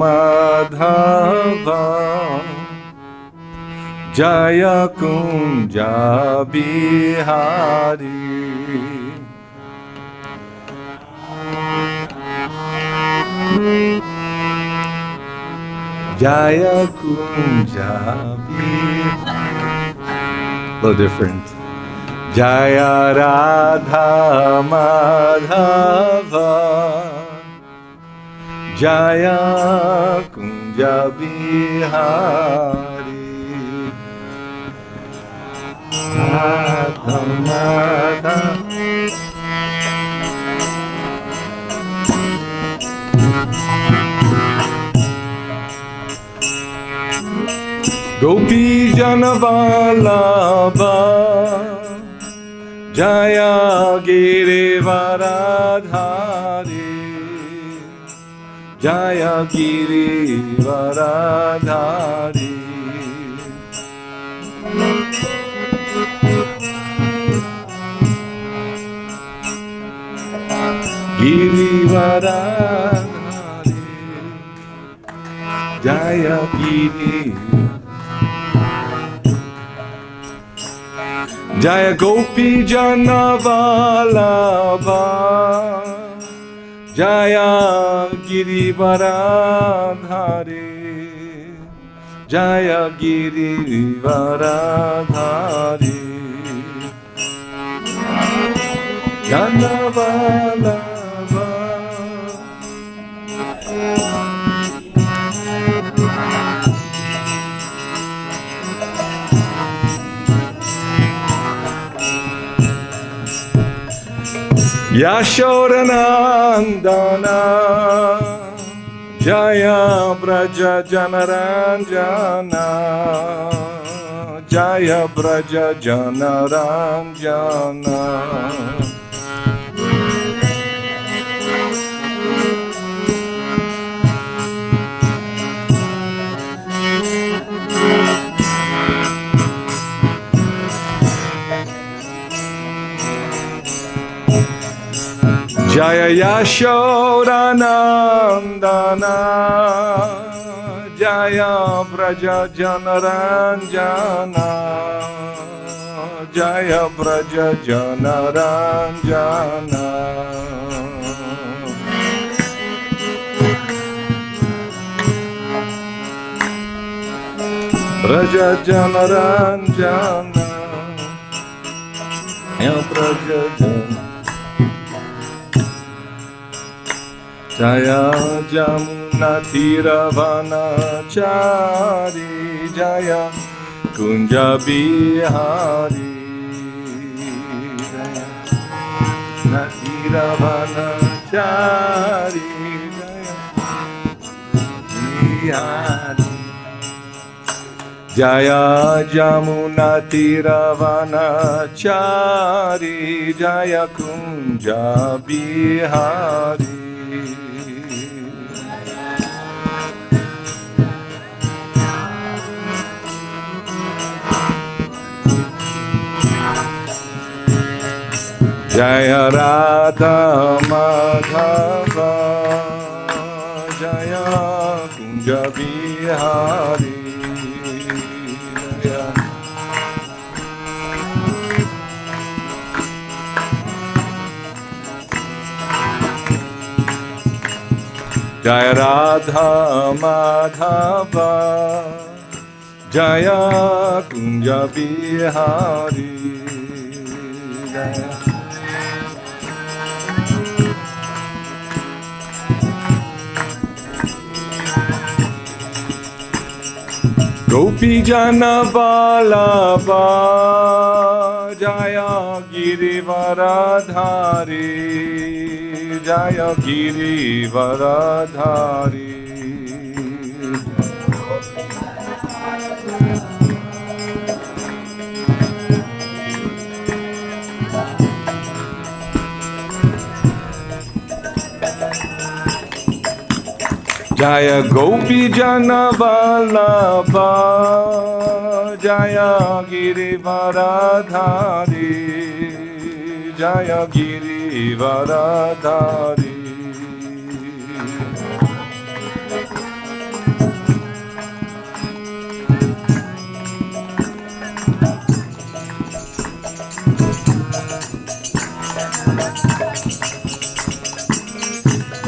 Madhava Jaya Kunja Bihari Jaya Kunja Bihari. A little different. Jaya Radha Madhava Jaya Kunja Bihari Radha Madhava Gopi Janavallabha Jaya Girivaradhari Jaya Girivaradhari Girivaradhari Jaya Girivaradhari Jaya Gopi Janavallabha Jaya Girivaradhari Jaya Girivaradhari Janavallabha Yashodanandana Jaya Braja Janaranjana Jaya Braja Janaranjana Jaya Yashodanandana Jaya Braja Janaranjana Jaya Braja Janaranjana Braja Janaranjana Braja Janaranjana Jaya Jamuna Thiravanachari Jaya Kunja Bihari Jaya Thiravanachari Jaya Bihari Jaya Jamuna Thiravanachari Jaya Kunja Bihari Jaya Radha Madhava Jaya Kunja Bihari Jaya Radha Madhava Jaya Kunja Bihari Jaya Gopi Janavallabha Jaya Girivaradhari Jaya Girivaradhari Jaya Gopi Janavallabha Jaya Girivaradhari Jaya Girivaradhari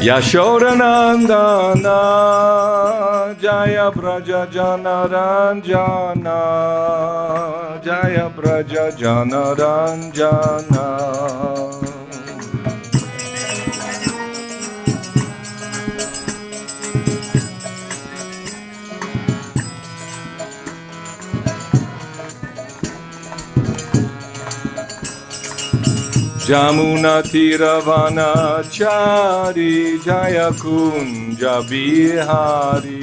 Yashodanandana Jaya Braja Jana Ranjana Jaya Braja Jana Ranjana Jamuna Tiravana Chari Jaya Kunja Bihari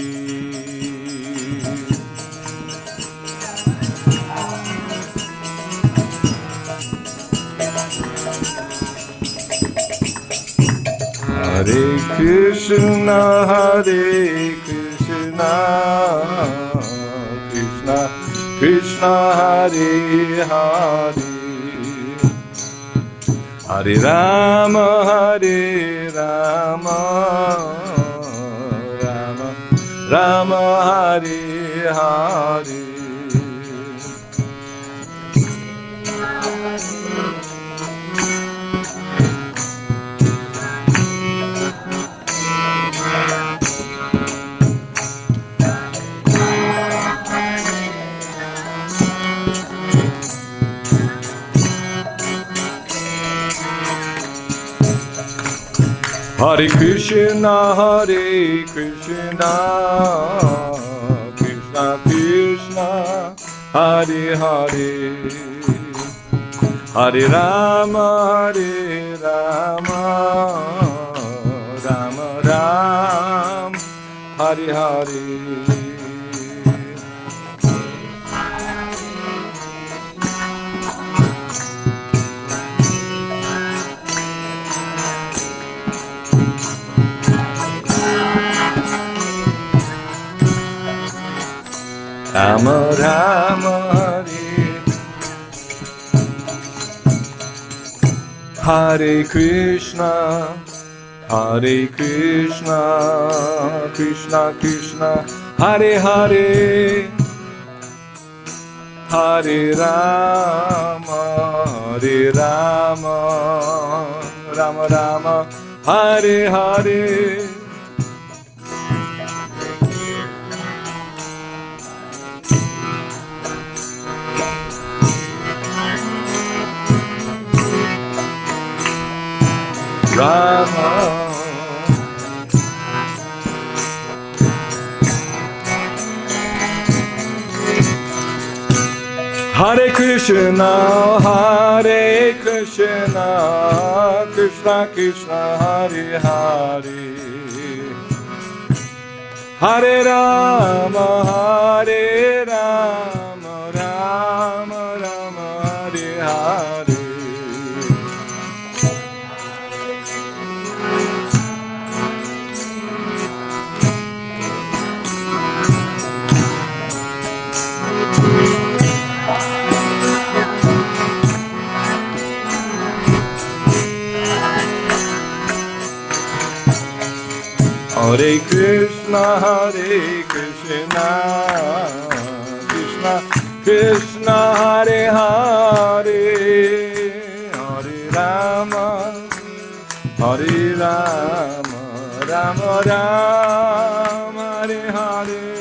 Hare Krishna Krishna Krishna Hare Hare Hare Rama Rama Rama Hare Hare Hare Krishna Krishna Krishna Hare Hare Hare Rama Rama Ram Hare Hare Rama Rama Hare Krishna Krishna Krishna Hare Hare Hare Rama Rama Rama Hare Hare Rama Hare Krishna Krishna Krishna Hare Hare Hare Rama Rama Hare Hare Hare Krishna Krishna Krishna Hare Hare Hare Rama Rama Hare Hare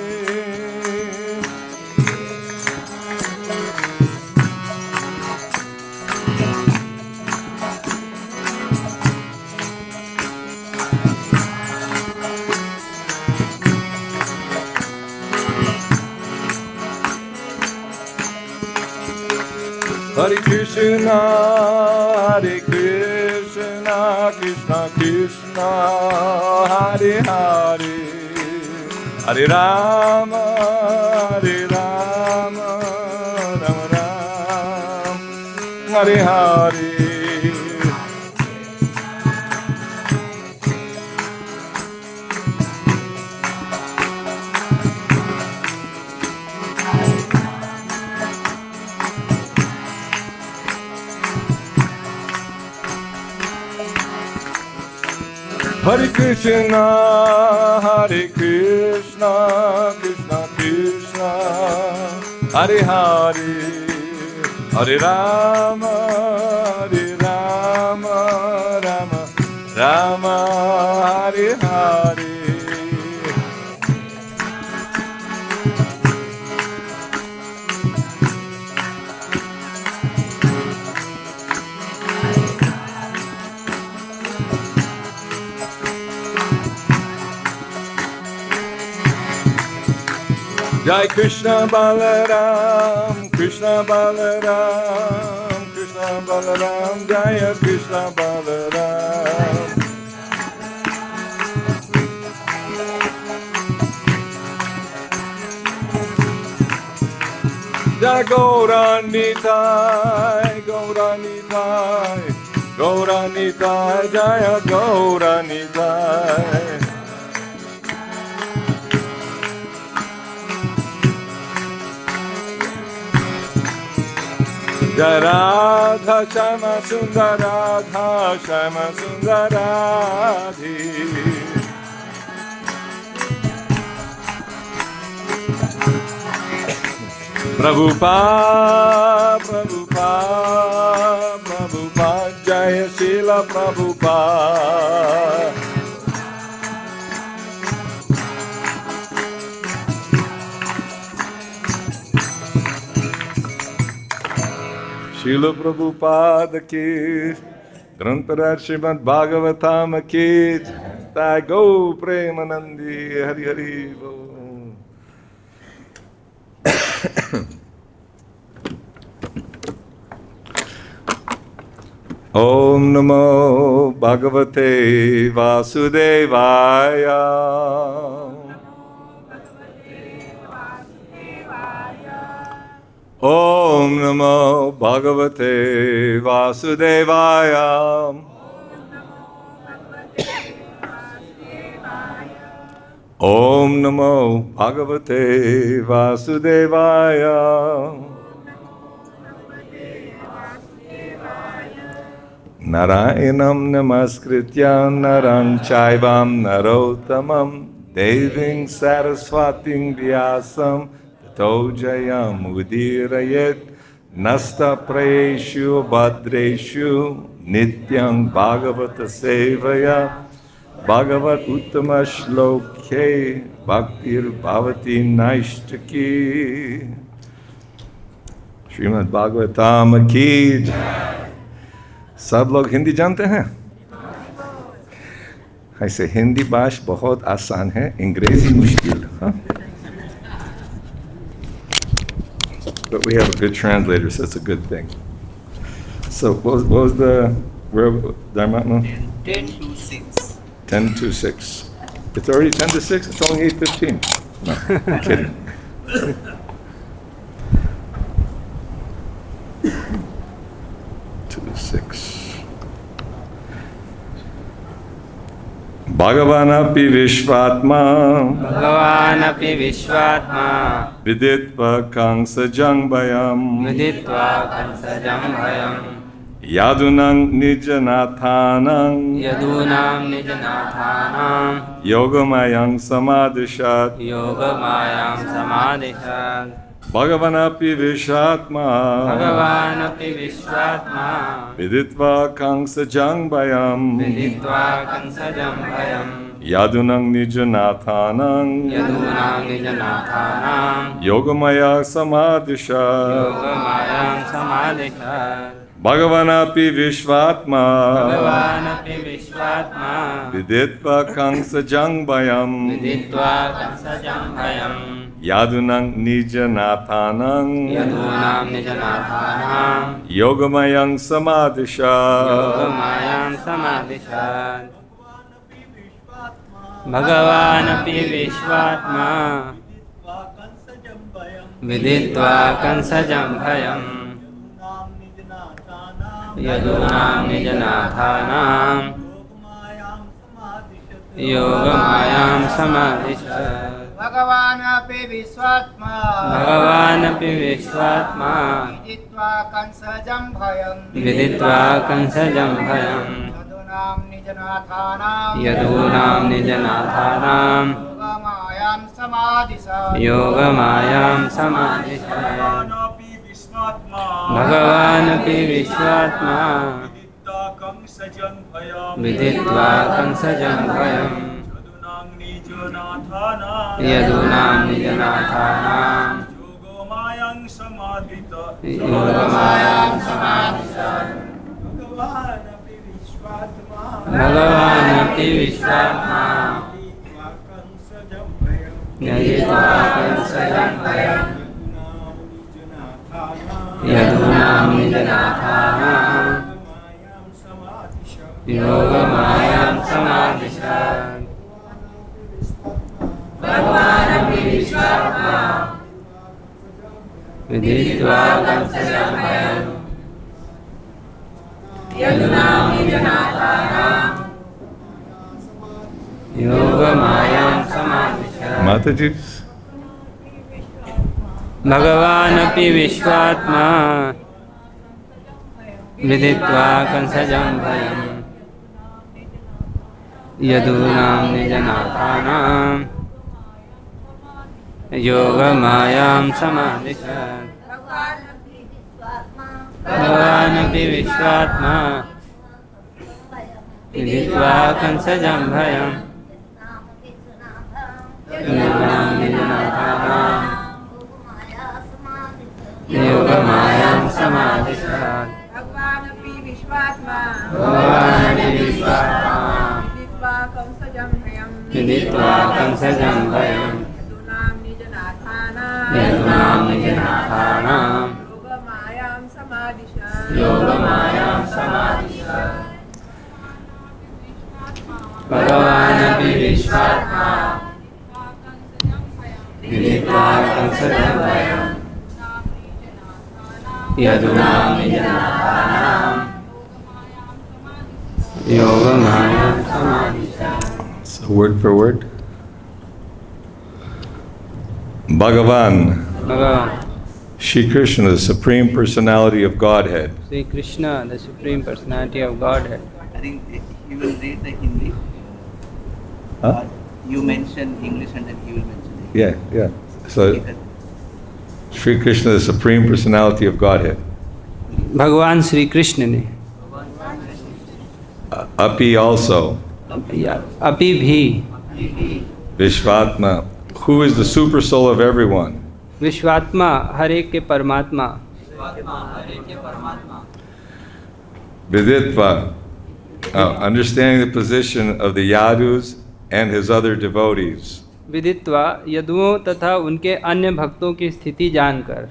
Hare Krishna Krishna Krishna Hare Hare Hare Rama Rama Hare Hare Hare Krishna Krishna Krishna Hare Hare Hare Rama Rama Rama Jai Krishna Balaram, Krishna Balaram, Krishna Balaram, Jaya Krishna Balaram. Jai Gauranitai, Gauranitai, Gauranitai, Jaya Gauranitai. Jai Radha Shama Sundaradha Shama Sundaradhi. Prabhupada, Prabhupada, Prabhupada, Jaya Srila Prabhupada. Srila Prabhupada ki, Grantaraj Srimad Bhagavatam ki, Jai Go Premanandi, Hari Hari Bo. Om Namo Bhagavate Vasudevaya. Om Namo Bhagavate Vasudevaya. Om Namo Bhagavate Vasudevaya. Narayanam Namaskrityam Naram Chaivam Narottamam Deving Saraswating Vyasam Tato Jayam Udirayet Nasta Prayeshu Bhadreshu Nityam Bhagavata Sevaya Bhagavat Uttama Shloke Bhaktir Bhavati Naishtaki. Srimad Bhagavatam ki jai. सब लोग हिंदी जानते हैं? ऐसे हिंदी भाषा बहुत आसान है, अंग्रेजी मुश्किल, हाँ? But we have a good translator, so it's a good thing. So what was the Dharmatma? 10 to 6. 10 to 6. It's already 10 to 6? It's only 8:15. No, I'm kidding. Bhagavanapi Vishvatma Bhagavanapi Vishvatma Viditva Kangsajang Bhayam Viditva Kangsajang Bhayam Yadunang Nijanathanang Yadunam Nijanathanam Yogamayang Samadhishat Yogamayam Samadhishat Bhagavanapi Vishvatma Bhagavanapi Vishvatma Viditva Kangsajang Bhayam Viditva Kangsajang Bhayam Yadunang Nijanathanang Yadunam Nijanathanam Yogamaya Samadhishat Yogamayam Samadhishat Bhagavanapi Vishvatma Bhagavanapi Vishvatma Viditva Kangsajang Bhayam Viditva Kangsajang Bhayam Yadunang Nijanathanang Yadunam Nijanathanam Yogamayang Samadhishat Yogamayam Samadhishat Bhagavanapi Vishvatma Viditva Kangsajam Bhayam Yadunam Nijanathanam Yogamayam Samadhishat Bhagavanapi Vishvatma Bhagavanapi Vishvatma Viditva Kangsajam Bhayam Viditva Kangsajam Bhayam Yadunam Nijanathanam Yadunam Nijanathanam Yogamayam Samadhisat Yogamayam Samadhisat Bhagavanapi Vishvatma Viditva Kangsajam Bhayam Yadunam Nijanathanam Yogamayam Samadhisat Yogamayam Samadhisat Bhagavanapi Vishvatma Viditva Kangsajam यदूनां निजनाथानां योगमायां समादिशत् भगवानपि विश्वात्मा विदित्वा कंसजं भयम् यदूनां निजनाथानां योगमायां समादिशत्। माताजी, भगवानपि विश्वात्मा विदित्वा कंसजं भयम् यदूनां निजनाथानां योगमायां समादिशत्। भगवानपि विश्वात्मा विदित्वा कंसजं भयम् यदूनां निजनाथानां योगमायां समादिशत्। भगवानपि विश्वात्मा विदित्वा कंसजं भयम् विदित्वा कंसजं भयम् यदूनां निजनाथानां योगमायां समादिशत्। भगवानपि विश्वात्मा विदित्वा कंसजं भयम् यदूनां निजनाथानां योगमायां समादिशत्। so word for word. Bhagavan, भगवान Shri Krishna, the Supreme Personality of Godhead, Shri Krishna the supreme personality of God है। I think he will read the Hindi. Huh? You mention English and then he will mention Hindi. Yeah. So, Shri Krishna, the Supreme Personality of Godhead. भगवान श्री कृष्ण ने Api also, अभी भी Vishvatma, who is the super soul of everyone. विश्वात्मा हर एक के परमात्मा Viditva, understanding the position of the Yadus and his other devotees. विदित्वा यदुओं तथा उनके अन्य भक्तों की स्थिति जानकर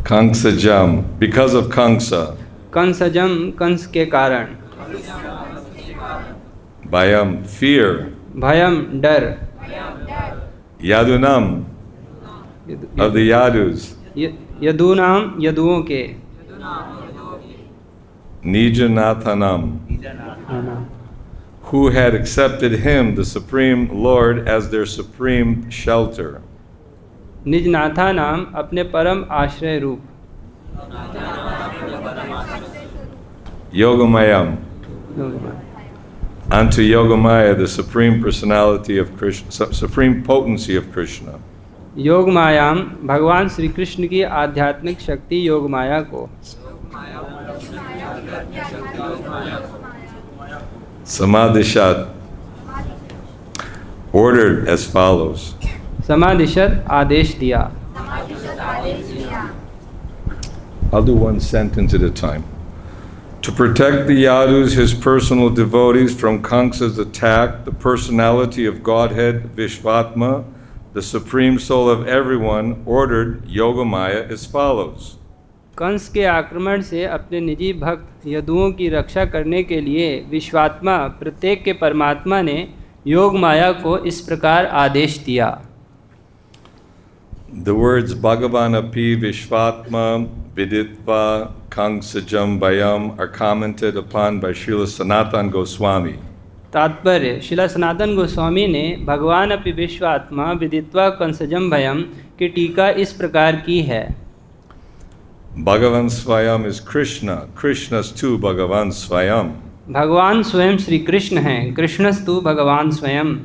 Kangsajam, because of Kamsa, कंसजम Kans के कारण Bhayam, fear, भयम डर Yadunam, of the Yadus, यदूनाम यदुओं के Nijanathanam, who had accepted him, the Supreme Lord, as their supreme shelter. निजनाथा नाम अपने परम आश्रय रूप Yogamayam, unto Yogamaya, the Supreme Personality of Krishna, Supreme Potency of Krishna. योग मायाम भगवान श्री कृष्ण की आध्यात्मिक शक्ति योग माया को Samadhishat, ordered as follows. समादिशत आदेश दिया। I'll do one sentence at a time. To protect the Yadus, his personal devotees, from Kamsa's attack, the personality of Godhead, Vishvatma, the supreme soul of everyone, ordered Yogamaya as follows. Kans के आक्रमण से अपने निजी भक्त यदुओं की रक्षा करने के लिए विश्वात्मा प्रत्येक के परमात्मा ने योग माया को इस प्रकार आदेश दिया। The words Bhagavanapi, Vishvatma, Viditva, Kangsajam, Bayam are commented upon by Srila Sanatana Goswami. तात्पर्य शिला सनातन गोस्वामी ने भगवान अपि विश्वात्मा विदित्वा कंसजम भयम की टीका इस प्रकार की है। Bhagavan Swayam is Krishna, Krishnastu Bhagavan Swayam. भगवान स्वयं श्री कृष्ण हैं, कृष्णस्तु भगवान स्वयं।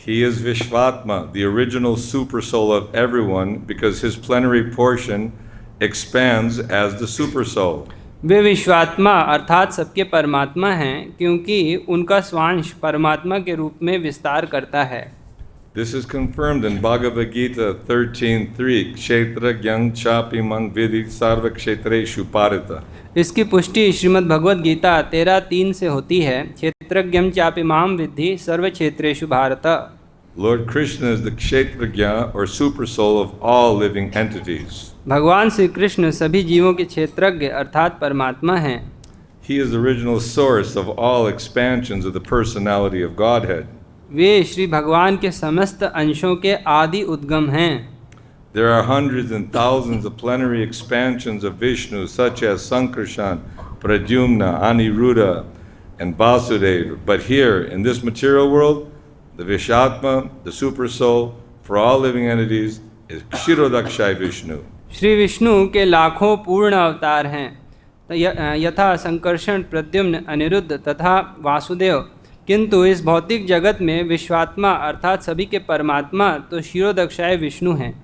He is Vishvatma, the original super soul of everyone, because his plenary portion expands as the super soul. वे विश्वात्मा अर्थात सबके परमात्मा हैं क्योंकि उनका स्वांश परमात्मा के रूप में विस्तार करता है। This is confirmed in Bhagavad Gita 13.3, Kshetra Gyang Chapi Mang Vidi Sarva Kshetreshu Parita. इसकी पुष्टि श्रीमद् भगवद गीता 13:3 से होती है। क्षेत्रज्ञं चापि मां विद्धि सर्व क्षेत्रेषु Bharat. Lord Krishna is the Kshetragya or super soul of all living entities. भगवान श्री कृष्ण सभी जीवों के क्षेत्रज्ञ अर्थात परमात्मा हैं। He is the original source of all expansions of the personality of Godhead. वे श्री भगवान के समस्त अंशों के आदि उद्गम हैं। There are hundreds and thousands of plenary expansions of Vishnu, such as Sankarshan, Pradyumna, Aniruddha, and Vasudeva. But here, in this material world, the Vishatma, the super soul, for all living entities, is Kshirodakshay Vishnu. Shri Vishnu के लाखों पूर्ण अवतार हैं, यथा संकर्षण, प्रद्युम्न, अनिरुद्ध तथा वासुदेव। किंतु इस भौतिक जगत में विश्वात्मा अर्थात सभी के परमात्मा तो क्षीरोदक्षाय विष्णु हैं।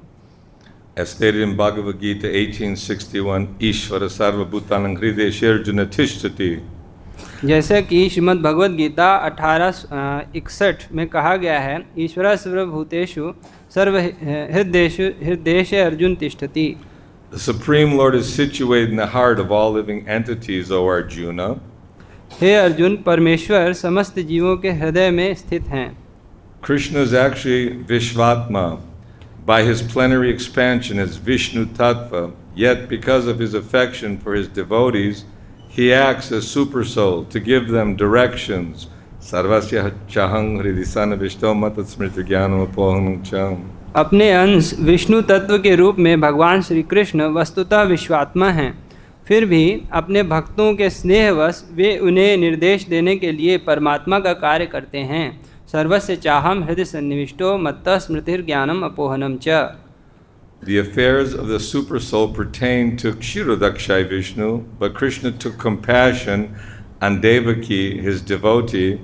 As stated in Bhagavad Gita 1861, Ishvara Sarva Bhutanam Hrideshe Arjuna Tishtati. जैसे कि श्रीमद् भगवद गीता 1861 में कहा गया है, ईश्वर सर्वभूतेषु सर्वहृदयेषु अर्जुन तिष्ठति। The Supreme Lord is situated in the heart of all living entities, O Arjuna. हे अर्जुन, परमेश्वर समस्त जीवों के हृदय में स्थित हैं। Krishna is actually Vishvatma. By his plenary expansion as Vishnu Tattva, yet because of his affection for his devotees, he acts as super soul to give them directions. Sarvasya chahang hridisana vishtom matasmriti jnanam apohanam cham. अपने अंश विष्णु तत्व के रूप में भगवान श्री कृष्ण वस्तुतः विश्वात्मा हैं। फिर भी अपने भक्तों के स्नेहवश वे उन्हें निर्देश देने के लिए परमात्मा का कार्य करते हैं। सर्वस्य चाहम हृदय सन्निविष्टो मत्तः स्मृतिर ज्ञानम अपोहनम च। The affairs of the super soul pertain to Kshirodakshay Vishnu, but Krishna took compassion on Devaki, his devotee,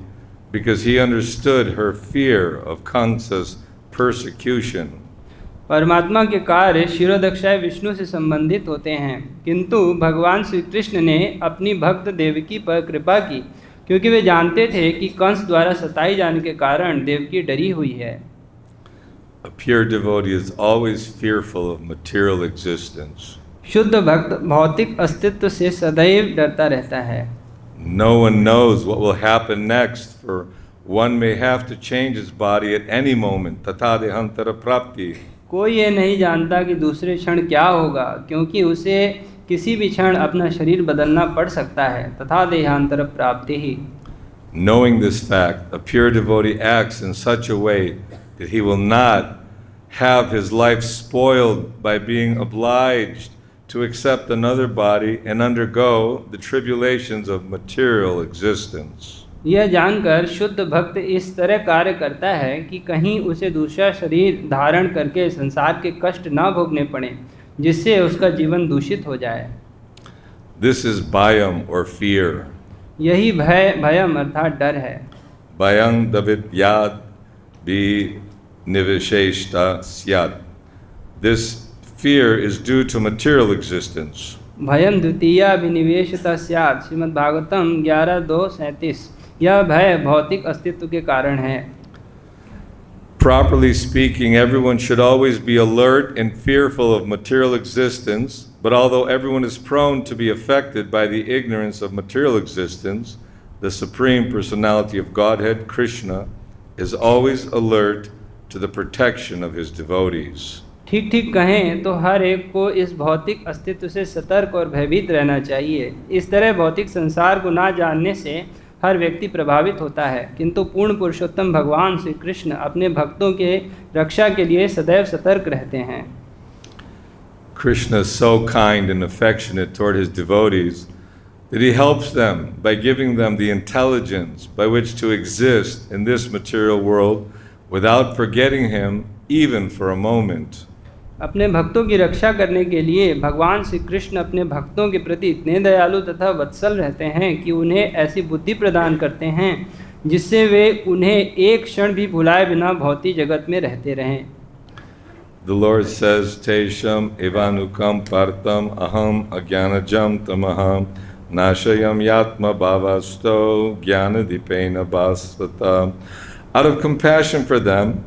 because he understood her fear of Kamsa's persecution. परमात्मा के कार्य क्षीरोदक्षाय विष्णु से संबंधित होते हैं, किंतु भगवान श्री कृष्ण ने अपनी भक्त देवकी पर कृपा की, क्योंकि वे जानते थे कि कंस द्वारा सताई जाने के कारण देवकी डरी हुई है। A pure devotee is always fearful of material existence. शुद्ध भक्त भौतिक अस्तित्व से सदैव डरता रहता है। No one knows what will happen next, for one may have to change his body at any moment. Tata dehantara prapti. कोई ये नहीं जानता कि दूसरे क्षण क्या होगा, क्योंकि उसे किसी भी क्षण अपना शरीर बदलना पड़ सकता है। तथा देहांतर प्राप्ति ही। Knowing this fact, a pure devotee acts in such a way that he will not have his life spoiled by being obliged to accept another body and undergo the tribulations of material existence. यह जानकर शुद्ध भक्त इस तरह कार्य करता है कि कहीं उसे दूसरा शरीर धारण करके संसार के कष्ट न भोगने पड़े, जिससे उसका जीवन दूषित हो जाए। This is bhayam or fear. यही भयम अर्थात डर है। Bhayam davit yad bi nivisheshta syad. This fear is due to material existence. भयम द्वितीया अभिनिवेशता स्यात्, श्रीमद् भागवतम 11:2-37। यह भय भौतिक अस्तित्व के कारण है। Properly speaking, everyone should always be alert and fearful of material existence, but although everyone is prone to be affected by the ignorance of material existence, the Supreme Personality of Godhead, Krishna, is always alert to the protection of his devotees. ठीक ठीक कहें तो हर एक को इस भौतिक अस्तित्व से सतर्क और भयभीत रहना चाहिए। इस तरह भौतिक संसार को ना जानने से हर व्यक्ति प्रभावित होता है, किंतु पूर्ण पुरुषोत्तम भगवान श्री कृष्ण अपने भक्तों के रक्षा के लिए सदैव सतर्क रहते हैं। Krishna is so kind and affectionate toward his devotees that he helps them by giving them the intelligence by which to exist in this material world without forgetting him even for a moment. अपने भक्तों की रक्षा करने के लिए भगवान श्री कृष्ण अपने भक्तों के प्रति इतने दयालु तथा वत्सल रहते हैं कि उन्हें ऐसी बुद्धि प्रदान करते हैं जिससे वे उन्हें एक क्षण भी भुलाए बिना भौतिक जगत में रहते रहें। The Lord says, Tesham evanukam partam aham agyanajam tamaham nashayam yatma bhavasto jnanadipena bhasvata. Out of compassion for them,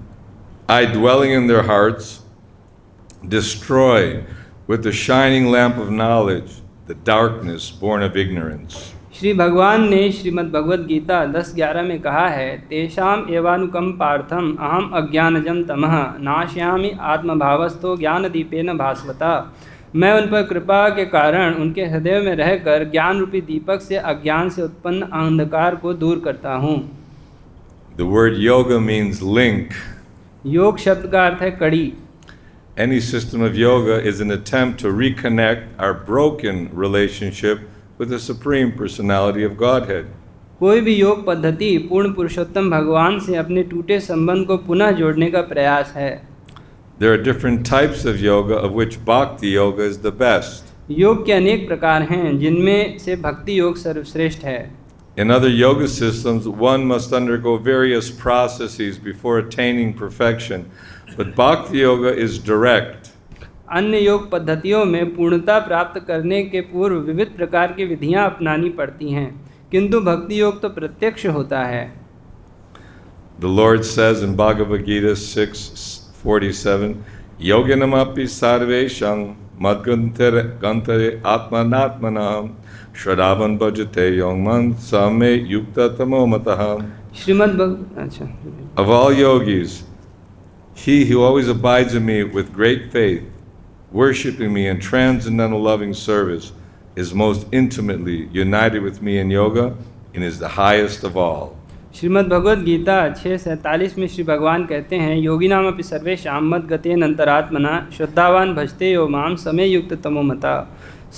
I, dwelling in their hearts, destroy with the shining lamp of knowledge the darkness born of ignorance. Shri भगवान ने श्रीमद् भगवद गीता 10:11 में कहा है, तेषाम एवानुकंपार्थम अहम अज्ञानजम तमः नाशयामि आत्मभावस्थो ज्ञानदीपेन भास्वता। मैं उन पर कृपा के कारण उनके हृदय में रहकर ज्ञान रूपी दीपक से अज्ञान से उत्पन्न अंधकार को दूर करता हूँ। The word yoga means link. योग शब्द का अर्थ है कड़ी। Any system of yoga is an attempt to reconnect our broken relationship with the Supreme Personality of Godhead. कोई भी योग पद्धति पूर्ण पुरुषोत्तम भगवान से अपने टूटे संबंध को पुनः जोड़ने का प्रयास है। There are different types of yoga, of which Bhakti Yoga is the best. योग के अनेक प्रकार हैं, जिनमें से भक्ति योग सर्वश्रेष्ठ है। In other yoga systems, one must undergo various processes before attaining perfection, but Bhakti Yoga is direct. अन्य योग पद्धतियों में पूर्णता प्राप्त करने के पूर्व विविध प्रकार की विधियां अपनानी पड़ती हैं, किंतु भक्ति योग तो प्रत्यक्ष होता है। The Lord says in Bhagavad Gita 6:47, Yoginamapi sarveshang madgantare atmanatmanam shradhavan bhajate yongman same yukta tamomataham. Of all yogis, he who always abides in me with great faith, worshipping me in transcendental loving service, is most intimately united with me in yoga and is the highest of all. Shrimad Bhagavad Gita 6:47 में श्री भगवान कहते हैं, योगी नाम अपि सर्वेषां मद्गतेन अंतरात्मना श्रद्धावान भजते यो माम समय युक्त तमो मता।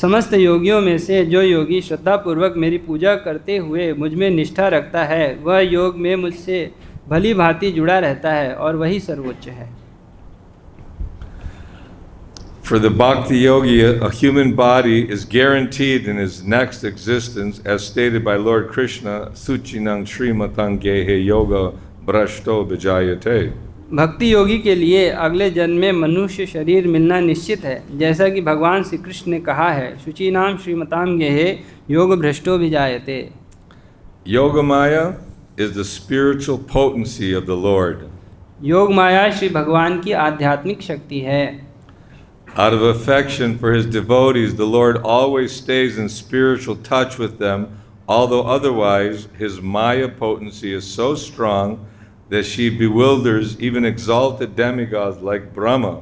समस्त योगियों में से जो योगी श्रद्धापूर्वक मेरी पूजा करते हुए मुझ में निष्ठा रखता है, वह योग में मुझसे भली भांति जुड़ा रहता है और वही सर्वोच्च है। For the Bhakti Yogi, a human body is guaranteed in his next existence, as stated by Lord Krishna, Suchinang Srimatang Gehe Yoga Brashto Vijayate. भक्ति योगी के लिए अगले जन्म में मनुष्य शरीर मिलना निश्चित है, जैसा कि भगवान श्री कृष्ण ने कहा है, शुचीनाम श्रीमताम गेहे योग भ्रष्टो विजायते। Yogamaya is the spiritual potency of the Lord. योग माया श्री भगवान की आध्यात्मिक शक्ति है। Out of affection for his devotees, the Lord always stays in spiritual touch with them, although otherwise his Maya potency is so strong that she bewilders even exalted demigods like Brahma.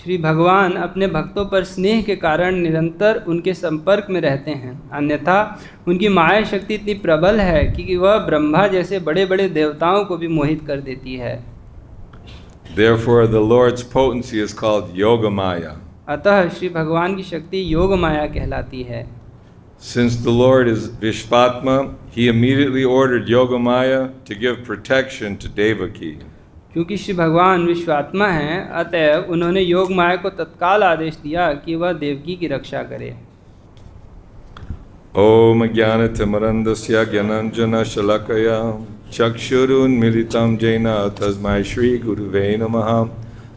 Shri भगवान अपने भक्तों पर स्नेह के कारण निरंतर उनके संपर्क में रहते हैं, अन्यथा उनकी माया शक्ति इतनी प्रबल है कि वह ब्रह्मा जैसे बड़े बड़े देवताओं को भी मोहित कर देती है। Therefore, the Lord's potency is called Yogamaya. अतः श्री भगवान की शक्ति योग माया कहलाती है। Since the Lord is Vishvatma, he immediately ordered Yogamaya to give protection to Devaki. क्योंकि श्री भगवान विश्वात्मा हैं, अतएव उन्होंने योग माया को तत्काल आदेश दिया कि वह देवकी की रक्षा करे। Om Jnanatimirandasya Jnananjana Shalakaya Chakshurunmilitam Jena Tasmai Shri Guruve Namaha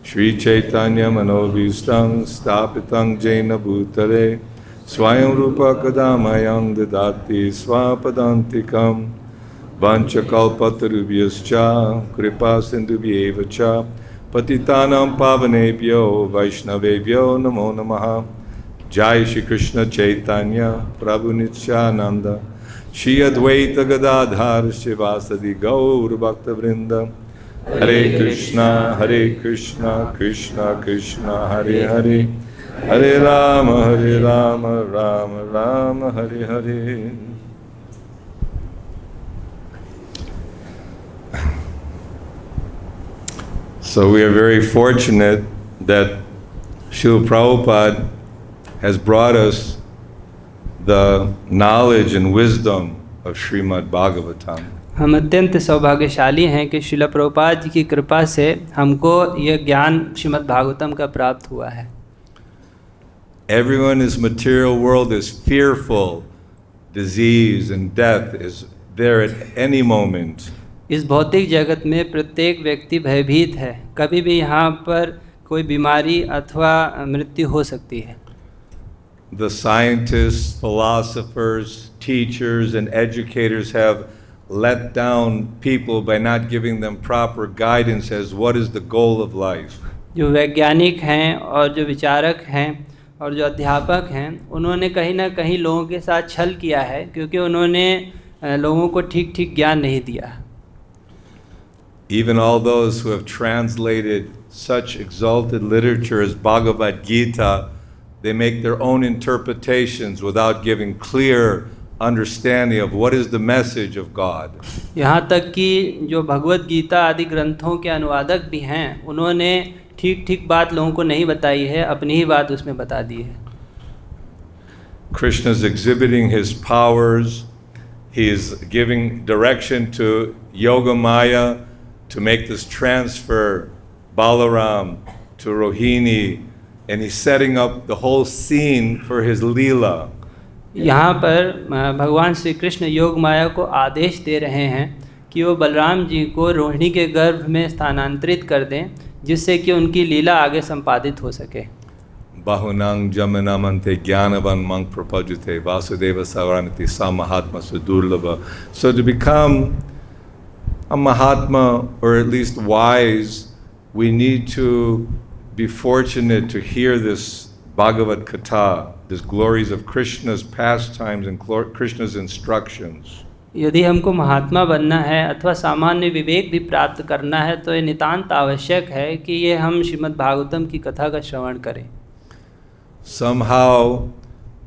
Shri Chaitanya Manobhistam Sthapitam Jena Bhutale Swayam Rupa Kadamayam Dadati Swapadantikam Vanchakalpatarubhyascha Kripa Sindhubhyevacha Patitanam Pavanebhyo Vaishnavebhyo Namo Namaha Jai Shri Krishna Chaitanya Prabhu Nityananda Shri Advaita Gadadhar Shivasadi Gaur Bhakta Vrinda Hare Krishna Krishna Krishna Hare Hare Hare Rama Rama Rama Hare Hare. So we are very fortunate that Srila Prabhupada has brought us the knowledge and wisdom of Srimad Bhagavatam. हम अत्यंत सौभाग्यशाली हैं कि श्रील प्रभुपाद जी की कृपा से हमको यह ज्ञान श्रीमद् भागवतम का प्राप्त हुआ है। Everyone in this material world is fearful. Disease and death is there at any moment. इस भौतिक जगत में प्रत्येक व्यक्ति भयभीत है, कभी भी यहाँ पर कोई बीमारी अथवा मृत्यु हो सकती है। The scientists, philosophers, teachers and educators have let down people by not giving them proper guidance as what is the goal of life. जो वैज्ञानिक हैं और जो विचारक हैं, और जो अध्यापक हैं उन्होंने कहीं ना कहीं लोगों के साथ छल किया है, क्योंकि उन्होंने लोगों को ठीक ठीक ज्ञान नहीं दिया। Even all those who have translated such exalted literature as Bhagavad Gita, they make their own interpretations without giving clear understanding of what is the message of God. यहाँ तक कि जो भगवत गीता आदि ग्रंथों के अनुवादक भी हैं, उन्होंने ठीक ठीक बात लोगों को नहीं बताई है, अपनी ही बात उसमें बता दी है। Krishna is exhibiting his powers. He is giving direction to Yogamaya to make this transfer, Balaram to Rohini, and he's setting up the whole scene for his Leela. यहाँ पर भगवान श्री कृष्ण योग माया को आदेश दे रहे हैं कि वो बलराम जी को रोहिणी के गर्भ में स्थानांतरित कर दें, जिससे कि उनकी लीला आगे संपादित हो सके। Bahunang Jamanamante Gyanavan Mang Prapajute Vasudeva Savaranati Sa Mahatma Sudurlava. So to become a Mahatma, or at least wise, we need to be fortunate to hear this Bhagavad Katha, this glories of Krishna's pastimes and Krishna's instructions. यदि हमको महात्मा बनना है अथवा सामान्य विवेक भी प्राप्त करना है, तो ये नितांत आवश्यक है कि ये हम श्रीमद् भागवतम की कथा का श्रवण करें। Somehow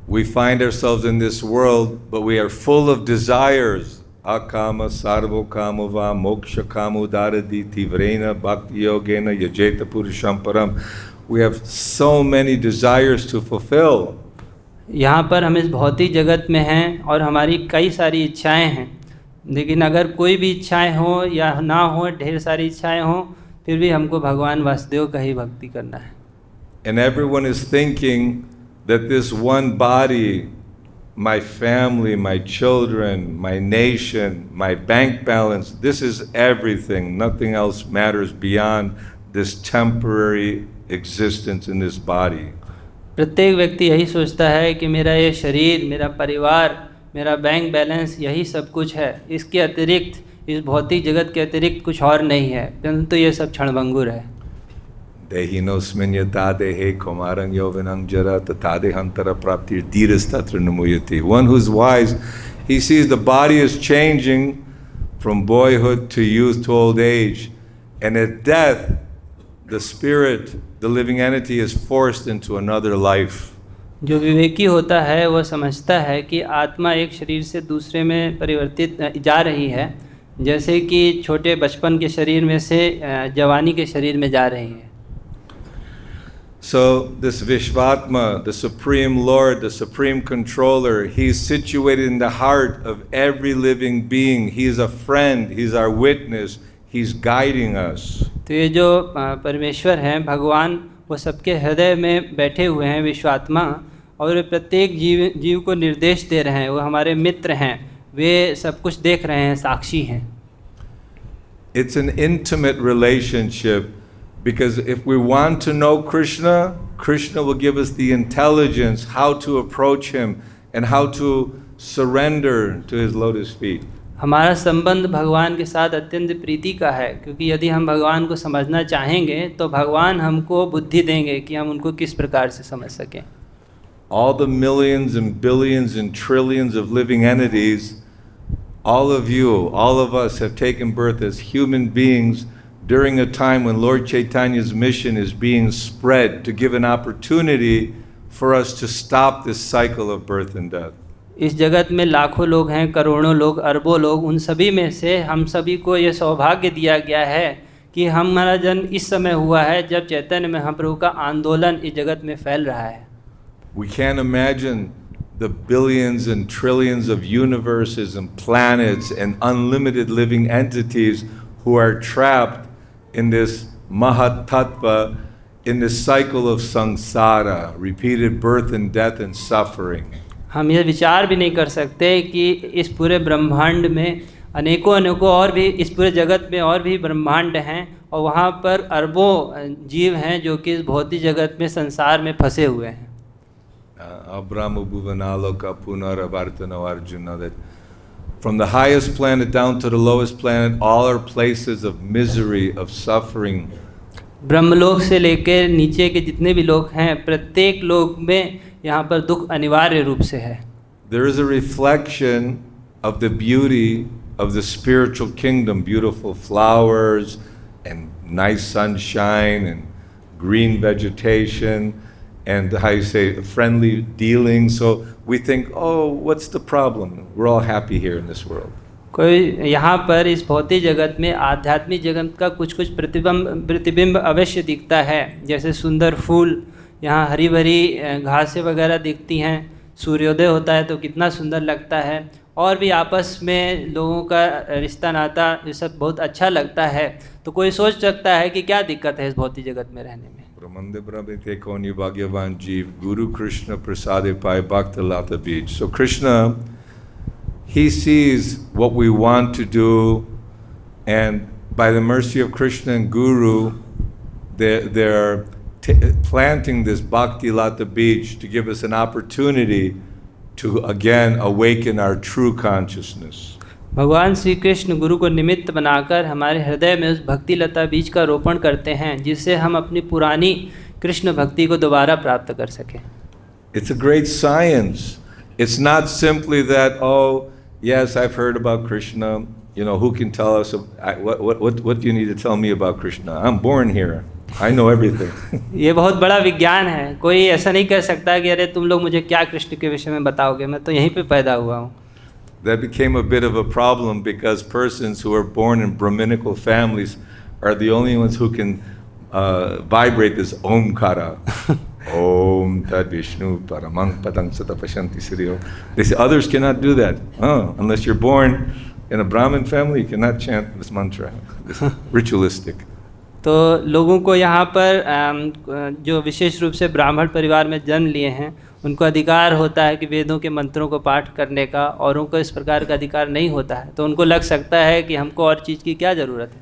we find ourselves in this world, but we are full of desires. Akama sarvo kamova moksha kamudadadi tivrena bhakti yogena yajeta purusham param. We have so many desires to fulfill. यहाँ पर हम इस भौतिक जगत में हैं और हमारी कई सारी इच्छाएं हैं, लेकिन अगर कोई भी इच्छाएं हो या ना हो, ढेर सारी इच्छाएं हों, फिर भी हमको भगवान वासुदेव का ही भक्ति करना है। And everyone is thinking that this one body, my family, my children, my nation, my bank balance, this is everything. Nothing else matters beyond this temporary existence in this body. प्रत्येक व्यक्ति यही सोचता है कि मेरा ये शरीर, मेरा परिवार, मेरा बैंक बैलेंस, यही सब कुछ है। इसके अतिरिक्त, इस भौतिक जगत के अतिरिक्त कुछ और नहीं है, परंतु ये सब क्षणभंगुर है। Dehinosmin yatadehe komarang yovanang jara tatadehantara praptir dhirastatra namuyati. One who's wise, he sees the body is changing from boyhood to youth to old age, and at death, the spirit, the living entity, is forced into another life. जो विवेकी होता है वह समझता है कि आत्मा एक शरीर से दूसरे में परिवर्तित जा रही है, जैसे कि छोटे बचपन के शरीर में से जवानी के शरीर में जा रही है। So this Vishvatma, the Supreme Lord, the Supreme Controller, He's situated in the heart of every living being. He is a friend, He's our witness, He's guiding us. तो ये जो परमेश्वर हैं, भगवान, वो सबके हृदय में बैठे हुए हैं, विश्वात्मा, और वे प्रत्येक जीव को निर्देश दे रहे हैं। वो हमारे मित्र हैं, वे सब कुछ देख रहे हैं, साक्षी हैं। It's an intimate relationship, because if we want to know Krishna, Krishna will give us the intelligence how to approach Him and how to surrender to His lotus feet. हमारा संबंध भगवान के साथ अत्यंत प्रीति का है, क्योंकि यदि हम भगवान को समझना चाहेंगे तो भगवान हमको बुद्धि देंगे कि हम उनको किस प्रकार से समझ सकें। All the millions and billions and trillions of living entities, all of you, all of us have taken birth as human beings during a time when Lord Chaitanya's mission is being spread to give an opportunity for us to stop this cycle of birth and death. इस जगत में लाखों लोग हैं, करोड़ों लोग, अरबों लोग, उन सभी में से हम सभी को ये सौभाग्य दिया गया है कि हमारा जन्म इस समय हुआ है जब चैतन्य महाप्रभु का आंदोलन इस जगत में फैल रहा है। We can't imagine the billions and trillions of universes and planets and unlimited living entities who are trapped in this Mahat Tattva, in this cycle of samsara, repeated birth and death and suffering. हम ये विचार भी नहीं कर सकते कि इस पूरे ब्रह्मांड में अनेकों और भी, इस पूरे जगत में और भी ब्रह्मांड हैं, और वहाँ पर अरबों जीव हैं जो कि इस भौतिक जगत में, संसार में फंसे हुए हैं। Abrahma Bhuvanaloka Punaravartana Arjuna, that from the highest planet down to the lowest planet, all are places of misery, of suffering. ब्रह्मलोक से लेकर नीचे के जितने भी लोग हैं, प्रत्येक लोक में यहाँ पर दुख अनिवार्य रूप से है। There is a reflection of the beauty of the spiritual kingdom, beautiful flowers and nice sunshine and green vegetation and how you say friendly dealing. So we think, oh, what's the problem? We're all happy here in this world. कोई यहाँ पर इस भौतिक जगत में आध्यात्मिक जगत का कुछ प्रतिबिंब अवश्य दिखता है, जैसे सुंदर फूल, यहाँ हरी भरी घासें वगैरह दिखती हैं, सूर्योदय होता है तो कितना सुंदर लगता है, और भी आपस में लोगों का रिश्ता नाता ये सब बहुत अच्छा लगता है। तो कोई सोच सकता है कि क्या दिक्कत है इस भौतिक जगत में रहने में। Guru Krishna Prasade Pai Bhakta Lata Beach. So Krishna, he sees what we want to do, and by the mercy of Krishna and Guru, they're planting this Bhakti Lata Beach to give us an opportunity to again awaken our true consciousness. भगवान श्री कृष्ण गुरु को निमित्त बनाकर हमारे हृदय में उस भक्ति लता बीज का रोपण करते हैं, जिससे हम अपनी पुरानी कृष्ण भक्ति को दोबारा प्राप्त कर सकें। It's a great science. It's not simply that, oh, yes, I've heard about Krishna. You know, who can tell us, what do you need to tell me about Krishna? I'm born here. I know everything. ये बहुत बड़ा विज्ञान है। कोई ऐसा नहीं कह सकता कि अरे तुम लोग मुझे क्या कृष्ण के विषय में बताओगे, मैं तो यहीं पे पैदा हुआ हूँ। That became a bit of a problem because persons who are born in Brahminical families are the only ones who can vibrate this Omkara. Om Tad Vishnu Paramang Padang Satapashanti Siriyo. They say others cannot do that. Oh, unless you're born in a Brahmin family, you cannot chant this mantra. This ritualistic. तो लोगों को यहाँ पर जो विशेष रूप से ब्राह्मण परिवार में जन्म लिए हैं, उनको अधिकार होता है कि वेदों के मंत्रों को पाठ करने का, औरों को इस प्रकार का अधिकार नहीं होता है। तो उनको लग सकता है कि हमको और चीज़ की क्या ज़रूरत है।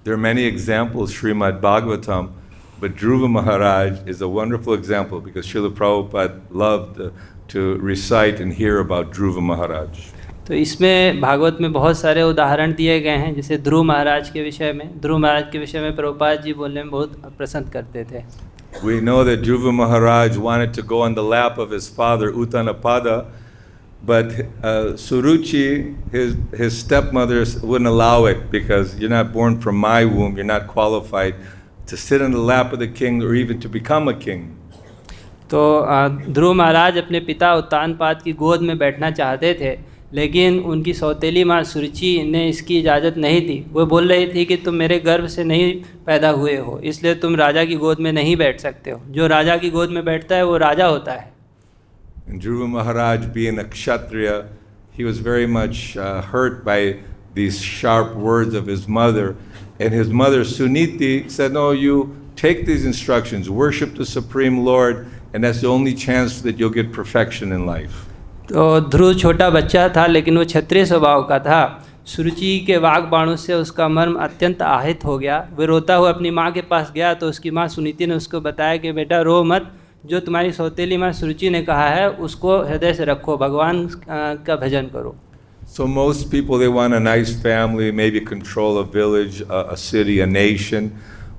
There are many examples, Srimad Bhagavatam, but Dhruva Maharaj is a wonderful example because Srila Prabhupada loved to recite and hear about Dhruva Maharaj. तो इसमें भागवत में बहुत सारे उदाहरण दिए गए हैं, जैसे ध्रुव महाराज के विषय में। ध्रुव महाराज के विषय में प्रभुपाद जी बोलने में बहुत पसंद करते थे। We know that Dhruva Maharaj wanted to go on the lap of his father Uttanapada, but Suruchi, his stepmother, wouldn't allow it because you're not born from my womb, you're not qualified to sit on the lap of the king or even to become a king. तो ध्रुव महाराज अपने पिता उत्तानपाद की गोद में बैठना चाहते थे, लेकिन उनकी सौतेली माँ सुरुचि ने इसकी इजाज़त नहीं दी। वो बोल रही थी कि तुम मेरे गर्भ से नहीं पैदा हुए हो, इसलिए तुम राजा की गोद में नहीं बैठ सकते हो। जो राजा की गोद में बैठता है वो राजा होता है। And Dhruva Maharaj, being a Kshatriya, he was very much hurt by these sharp words of his mother. And his mother Suniti said, no, you take these instructions, worship the Supreme Lord, and that's the only chance that you'll get perfection in life. तो ध्रुव छोटा बच्चा था, लेकिन वो क्षत्रिय स्वभाव का था। सुरुचि के वाग बाणों से उसका मर्म अत्यंत आहत हो गया। वो रोता हुआ अपनी माँ के पास गया तो उसकी माँ सुनीति ने उसको बताया कि बेटा रो मत, जो तुम्हारी सौतेली माँ सुरुचि ने कहा है उसको हृदय से रखो, भगवान का भजन करो। So most people, they want a nice family, maybe control a village, a city, a nation.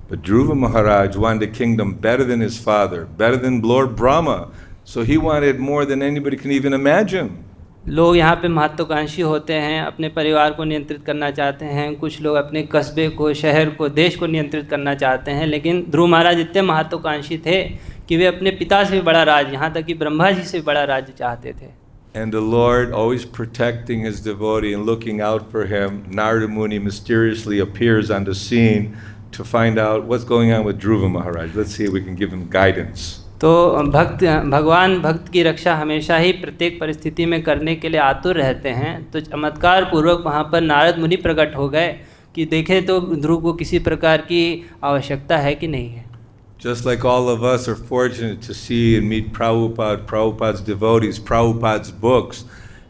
But Dhruva Maharaj wanted a kingdom better than his father, better than Lord Brahma. So he wanted more than anybody can even imagine. लोग यहाँ पे महत्वाकांक्षी होते हैं, अपने परिवार को नियंत्रित करना चाहते हैं, कुछ लोग अपने कस्बे को, शहर को, देश को नियंत्रित करना चाहते हैं। लेकिन ध्रुव महाराज इतने महत्वाकांक्षी थे कि वे अपने पिता से भी बड़ा राज, यहाँ तक कि ब्रह्मा जी से भी बड़ा राज्य चाहते थे। And the Lord, always protecting his devotee and looking out for him, Narada Muni mysteriously appears on the scene to find out what's going on with Dhruva Maharaj. Let's see if we can give him guidance. तो भगवान भक्त की रक्षा हमेशा ही प्रत्येक परिस्थिति में करने के लिए आतुर रहते हैं। तो चमत्कार पूर्वक वहाँ पर नारद मुनि प्रकट हो गए कि देखें तो ध्रुव को किसी प्रकार की आवश्यकता है कि नहीं है। Just like all of us are fortunate to see and meet Prabhupada, Prabhupada's devotees, Prabhupada's books,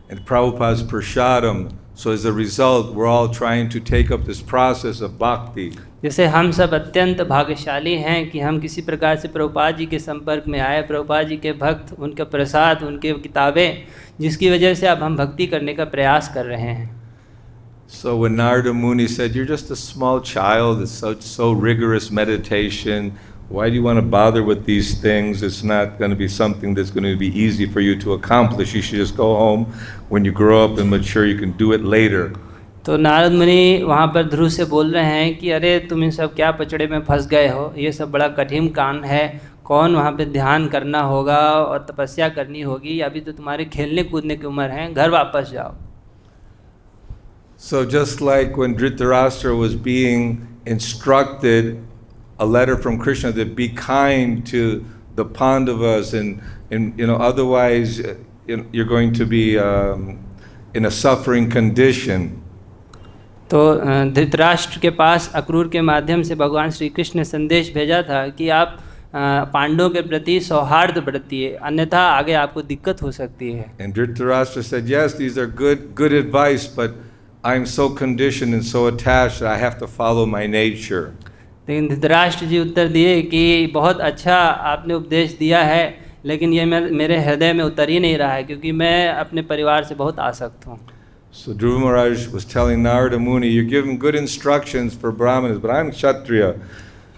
and Prabhupada's prasadam. So as a result, we're all trying to take up this process of bhakti. जैसे हम सब अत्यंत भाग्यशाली हैं कि हम किसी प्रकार से प्रभुपाद जी के संपर्क में आए, प्रभुपाद जी के भक्त, उनका प्रसाद, उनके किताबें, जिसकी वजह से अब हम भक्ति करने का प्रयास कर रहे हैं। So when Narada Muni said, "You're just a small child, it's so rigorous meditation, why do you want to bother with these things? It's not going to be something that's going to be easy for you to accomplish. You should just go home. When you grow up and mature, you can do it later." तो नारद मुनि वहाँ पर ध्रुव से बोल रहे हैं कि अरे तुम इन सब क्या पचड़े में फंस गए हो, ये सब बड़ा कठिन काम है, कौन वहाँ पे ध्यान करना होगा और तपस्या करनी होगी, अभी तो तुम्हारे खेलने कूदने की उम्र है, घर वापस जाओ। So just like when Dhritarashtra was being instructed, a letter from Krishna that be kind to the Pandavas and otherwise you're going to be in a suffering condition. तो धृतराष्ट्र के पास अक्रूर के माध्यम से भगवान श्री कृष्ण ने संदेश भेजा था कि आप पांडवों के प्रति सौहार्द बरतिए, अन्यथा आगे आपको दिक्कत हो सकती है। And Dhritarashtra said, "Yes, these are good advice, but I'm so conditioned and so attached that I have to follow my nature." लेकिन धृतराष्ट्र जी उत्तर दिए कि बहुत अच्छा आपने उपदेश दिया है, लेकिन ये मेरे हृदय में उतर ही नहीं रहा है क्योंकि मैं अपने परिवार से बहुत आसक्त हूँ। So Dhruva Maharaj was telling Narada Muni, "You're giving good instructions for Brahmanas, but I'm Kshatriya,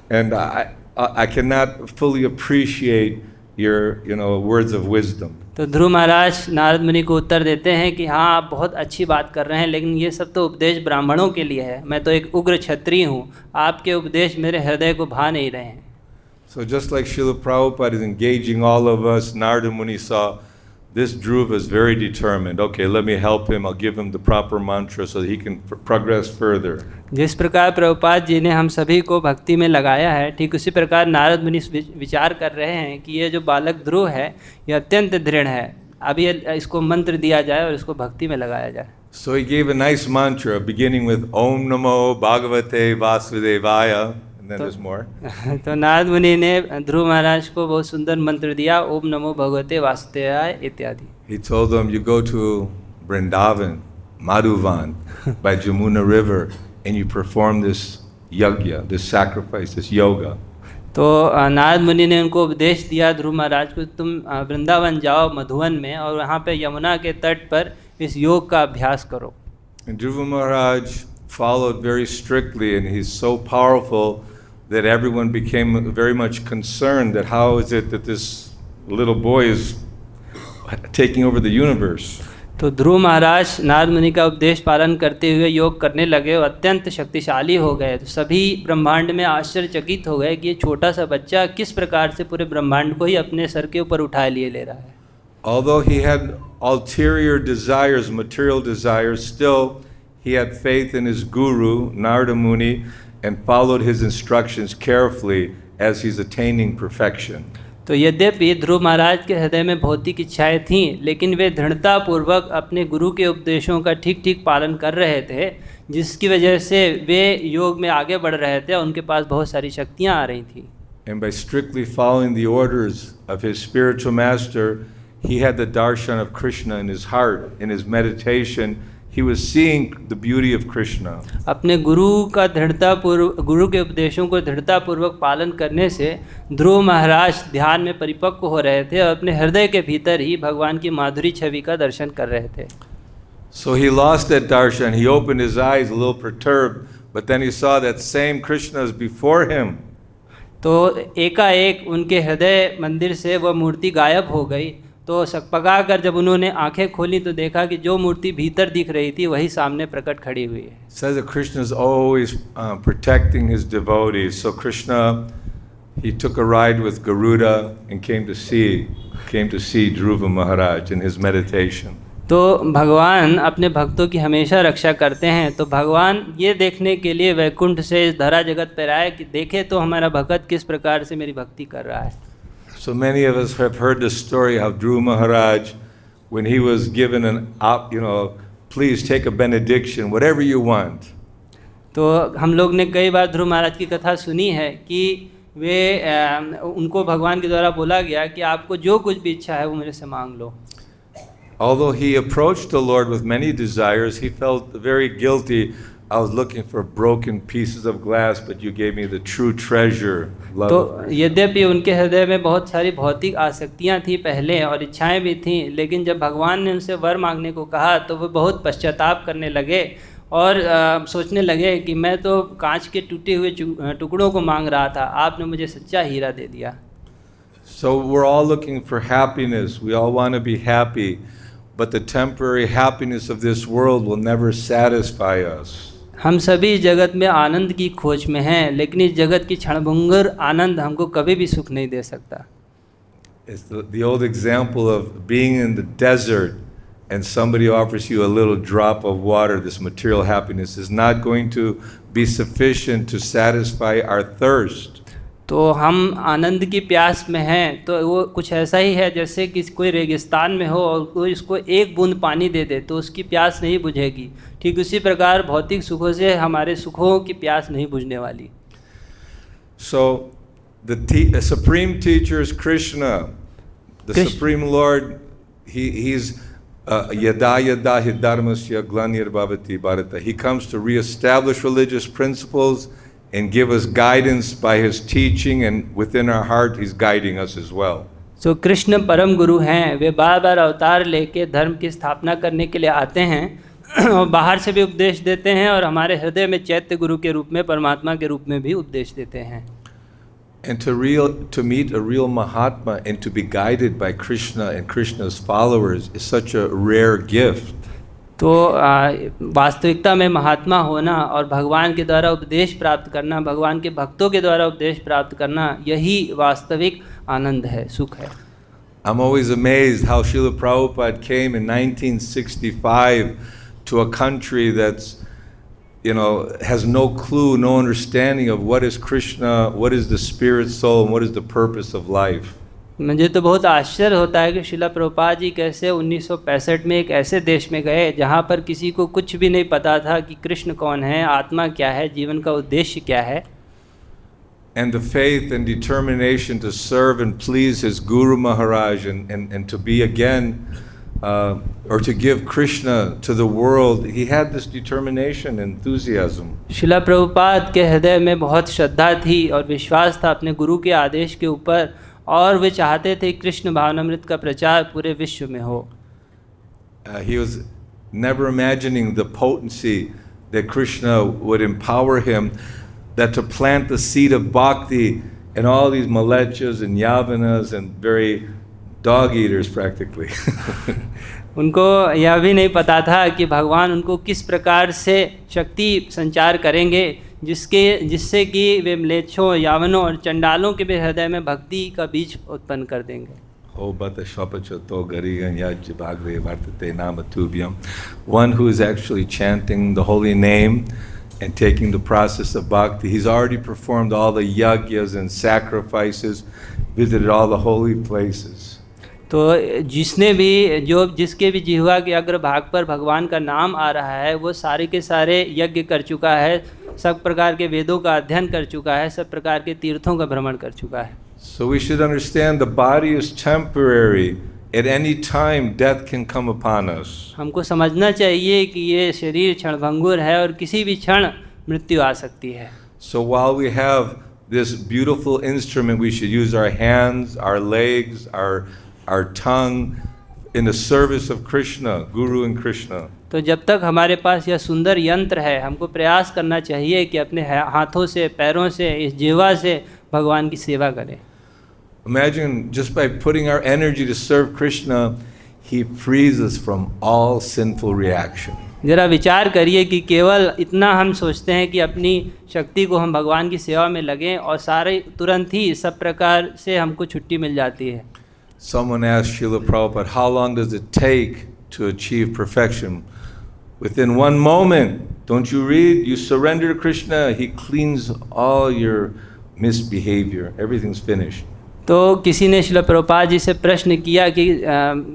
and I cannot fully appreciate your words of wisdom." तो ध्रुव महाराज नारद मुनि को उत्तर देते हैं कि हाँ आप बहुत अच्छी बात कर रहे हैं, लेकिन ये सब तो उपदेश ब्राह्मणों के लिए है, मैं तो एक उग्र क्षत्रिय हूँ, आपके उपदेश मेरे हृदय को भा नहीं रहे हैं। So just like Srila Prabhupada is engaging all of us, Narada Muni saw this Dhruva is very determined. Okay, let me help him. I'll give him the proper mantra so that he can progress further. जिस प्रकार प्रभुपाद जी ने हम सभी को भक्ति में लगाया है, ठीक उसी प्रकार नारद मुनि विचार कर रहे हैं कि ये जो बालक ध्रुव है ये अत्यंत दृढ़ है, अभी इसको मंत्र दिया जाए और इसको भक्ति में लगाया जाए। So he gave a nice mantra beginning with Om Namo Bhagavate Vasudevaya. And then there's more. तो नारद मुनि ने ध्रुव महाराज को बहुत सुंदर मंत्र दिया, ओम नमो भगवते वासुदेवाय इत्यादि। He told them, you go to Vrindavan, Madhuvan, by Jamuna River, and you perform this yajna, this sacrifice, this yoga. तो नारद मुनि ने उनको उपदेश दिया ध्रुव महाराज को, तुम वृंदावन जाओ मधुवन में और वहाँ पे यमुना के तट पर इस योग का अभ्यास करो। And Dhruva Maharaj followed very strictly, and he's so powerful that everyone became very much concerned that how is it that this little boy is taking over the universe. तो ध्रुव महाराज नारद मुनि का उपदेश पालन करते हुए योग करने लगे और अत्यंत शक्तिशाली हो गए। तो सभी ब्रह्मांड में आश्चर्यचकित हो गए कि ये छोटा सा बच्चा किस प्रकार से पूरे ब्रह्मांड को ही अपने सर के ऊपर उठाए लिए ले रहा है। Although he had ulterior desires, material desires, still he had faith in his guru, Narada Muni, and followed his instructions carefully as he's attaining perfection. तो यद्यपि ध्रुव महाराज के हृदय में भौतिक इच्छाएं थीं, लेकिन वे दृढ़तापूर्वक अपने गुरु के उपदेशों का ठीक ठीक पालन कर रहे थे, जिसकी वजह से वे योग में आगे बढ़ रहे थे और उनके पास बहुत सारी शक्तियां आ रही थीं। And by strictly following the orders of his spiritual master, he had the darshan of Krishna in his heart. In his meditation, he was seeing the beauty of Krishna. अपने गुरु के उपदेशों को दृढ़तापूर्वक पालन करने से ध्रुव महाराज ध्यान में परिपक्व हो रहे थे और अपने हृदय के भीतर ही भगवान की माधुरी छवि का दर्शन कर रहे थे। So he lost that darshan. He opened his eyes a little perturbed, but then he saw that same Krishna is before him. तो एकाएक उनके हृदय मंदिर से वह मूर्ति गायब हो गई। तो सकपका कर जब उन्होंने आंखें खोली तो देखा कि जो मूर्ति भीतर दिख रही थी वही सामने प्रकट खड़ी हुई है। Says that Krishna is always protecting his devotees. So Krishna, he took a ride with Garuda and came to see Dhruva Maharaj in his meditation. तो भगवान अपने भक्तों की हमेशा रक्षा करते हैं। तो भगवान ये देखने के लिए वैकुंठ से इस धरा जगत पर आए कि देखे तो हमारा भक्त किस प्रकार से मेरी भक्ति कर रहा है। So many of us have heard the story how Dhruva Maharaj, when he was given please take a benediction, whatever you want. तो हम लोग ने कई बार ध्रुव महाराज की कथा सुनी है कि वे उनको भगवान के द्वारा बोला गया कि आपको जो कुछ भी इच्छा है वो मेरे से मांग लो। Although he approached the Lord with many desires, he felt very guilty. I was looking for broken pieces of glass, but you gave me the true treasure. Love. तो यद्यपि उनके हृदय में बहुत सारी भौतिक आसक्तियां थी पहले और इच्छाएं भी थीं, लेकिन जब भगवान ने उनसे वर मांगने को कहा तो वो बहुत पश्चाताप करने लगे और सोचने लगे कि मैं तो कांच के टूटे हुए टुकड़ों को मांग रहा था, आपने मुझे सच्चा हीरा दे दिया। So we're all looking for happiness. We all want to be happy, but the temporary happiness of this world will never satisfy us. हम सभी इस जगत में आनंद की खोज में हैं, लेकिन इस जगत की क्षणभंगुर आनंद हमको कभी भी सुख नहीं दे सकता। It's the old example of being in the desert and somebody offers you a little drop of water. This material happiness is not going to be sufficient to satisfy our thirst. तो हम आनंद की प्यास में हैं, तो वो कुछ ऐसा ही है जैसे कि कोई रेगिस्तान में हो और कोई इसको एक बूंद पानी दे दे तो उसकी प्यास नहीं बुझेगी। ठीक उसी प्रकार भौतिक सुखों से हमारे सुखों की प्यास नहीं बुझने वाली। So the supreme teacher is Krishna, the Supreme Lord. He's yada yada hi dharmasya glanirvavati bharata. He comes to reestablish religious principles and give us guidance by his teaching, and within our heart he's guiding us as well. सो कृष्ण परम गुरु हैं, वे बार बार अवतार लेके धर्म की स्थापना करने के लिए आते हैं और बाहर से भी उपदेश देते हैं और हमारे हृदय में चैत्य गुरु के रूप में, परमात्मा के रूप में भी उपदेश देते हैं। And to meet a real Mahatma and to be guided by Krishna and Krishna's followers is such a rare gift. तो वास्तविकता में महात्मा होना और भगवान के द्वारा उपदेश प्राप्त करना, भगवान के भक्तों के द्वारा उपदेश प्राप्त करना, यही वास्तविक आनंद है, सुख है। I'm always amazed how Srila Prabhupada came in 1965 to a country that's, has no clue, no understanding of what is Krishna, what is the spirit soul, and what is the purpose of life. मुझे तो बहुत आश्चर्य होता है कि श्रीला प्रभुपाद जी कैसे 1965 में एक ऐसे देश में गए जहाँ पर किसी को कुछ भी नहीं पता था कि कृष्ण कौन है, आत्मा क्या है, जीवन का उद्देश्य क्या है। And the faith and determination to serve and please his Guru Maharaj and to be again, or to give Krishna to the world, he had this determination, enthusiasm. Srila Prabhupada के हृदय में बहुत श्रद्धा थी और विश्वास था अपने गुरु के आदेश के ऊपर, और वे चाहते थे कृष्ण भावनामृत का प्रचार पूरे विश्व में हो। He was never imagining the potency that Krishna would empower him, that to plant the seed of bhakti in all these malechas and yavanas and very dog eaters practically. उनको यह भी नहीं पता था कि भगवान उनको किस प्रकार से शक्ति संचार करेंगे जिससे कि वे म्लेच्छों, यावनों और चंडालों के भी हृदय में भक्ति का बीज उत्पन्न कर देंगे। One who is actually chanting the holy name and taking the process of bhakti, he's already performed all the yagyas and sacrifices, visited all the holy places. तो जिसके भी जिह्वा के अग्र भाग पर भगवान का नाम आ रहा है, वो सारे के सारे यज्ञ कर चुका है, सब प्रकार के वेदों का अध्ययन कर चुका है, सब प्रकार के तीर्थों का भ्रमण कर चुका है। So we should understand the body is temporary. At any time death can come upon us. हमको समझना चाहिए कि ये शरीर क्षणभंगुर है और किसी भी क्षण मृत्यु आ सकती है। So while we have this beautiful instrument, we should use our hands, our legs, our tongue in the service of Krishna, Guru and Krishna. तो जब तक हमारे पास यह सुंदर यंत्र है, हमको प्रयास करना चाहिए कि अपने हाथों से, पैरों से, इस जिह्वा से भगवान की सेवा करें। Imagine just by putting our energy to serve Krishna, he frees us from all sinful reaction. ज़रा विचार करिए कि केवल इतना हम सोचते हैं कि अपनी शक्ति को हम भगवान की सेवा में लगें और सारे तुरंत ही सब प्रकार से हमको छुट्टी मिल जाती है। Someone asked Srila Prabhupada, how long does it take to achieve perfection? Within one moment, don't you read? You surrender to Krishna, he cleans all your misbehavior. Everything's finished. तो किसी ने श्रील प्रभुपाद जी से प्रश्न किया कि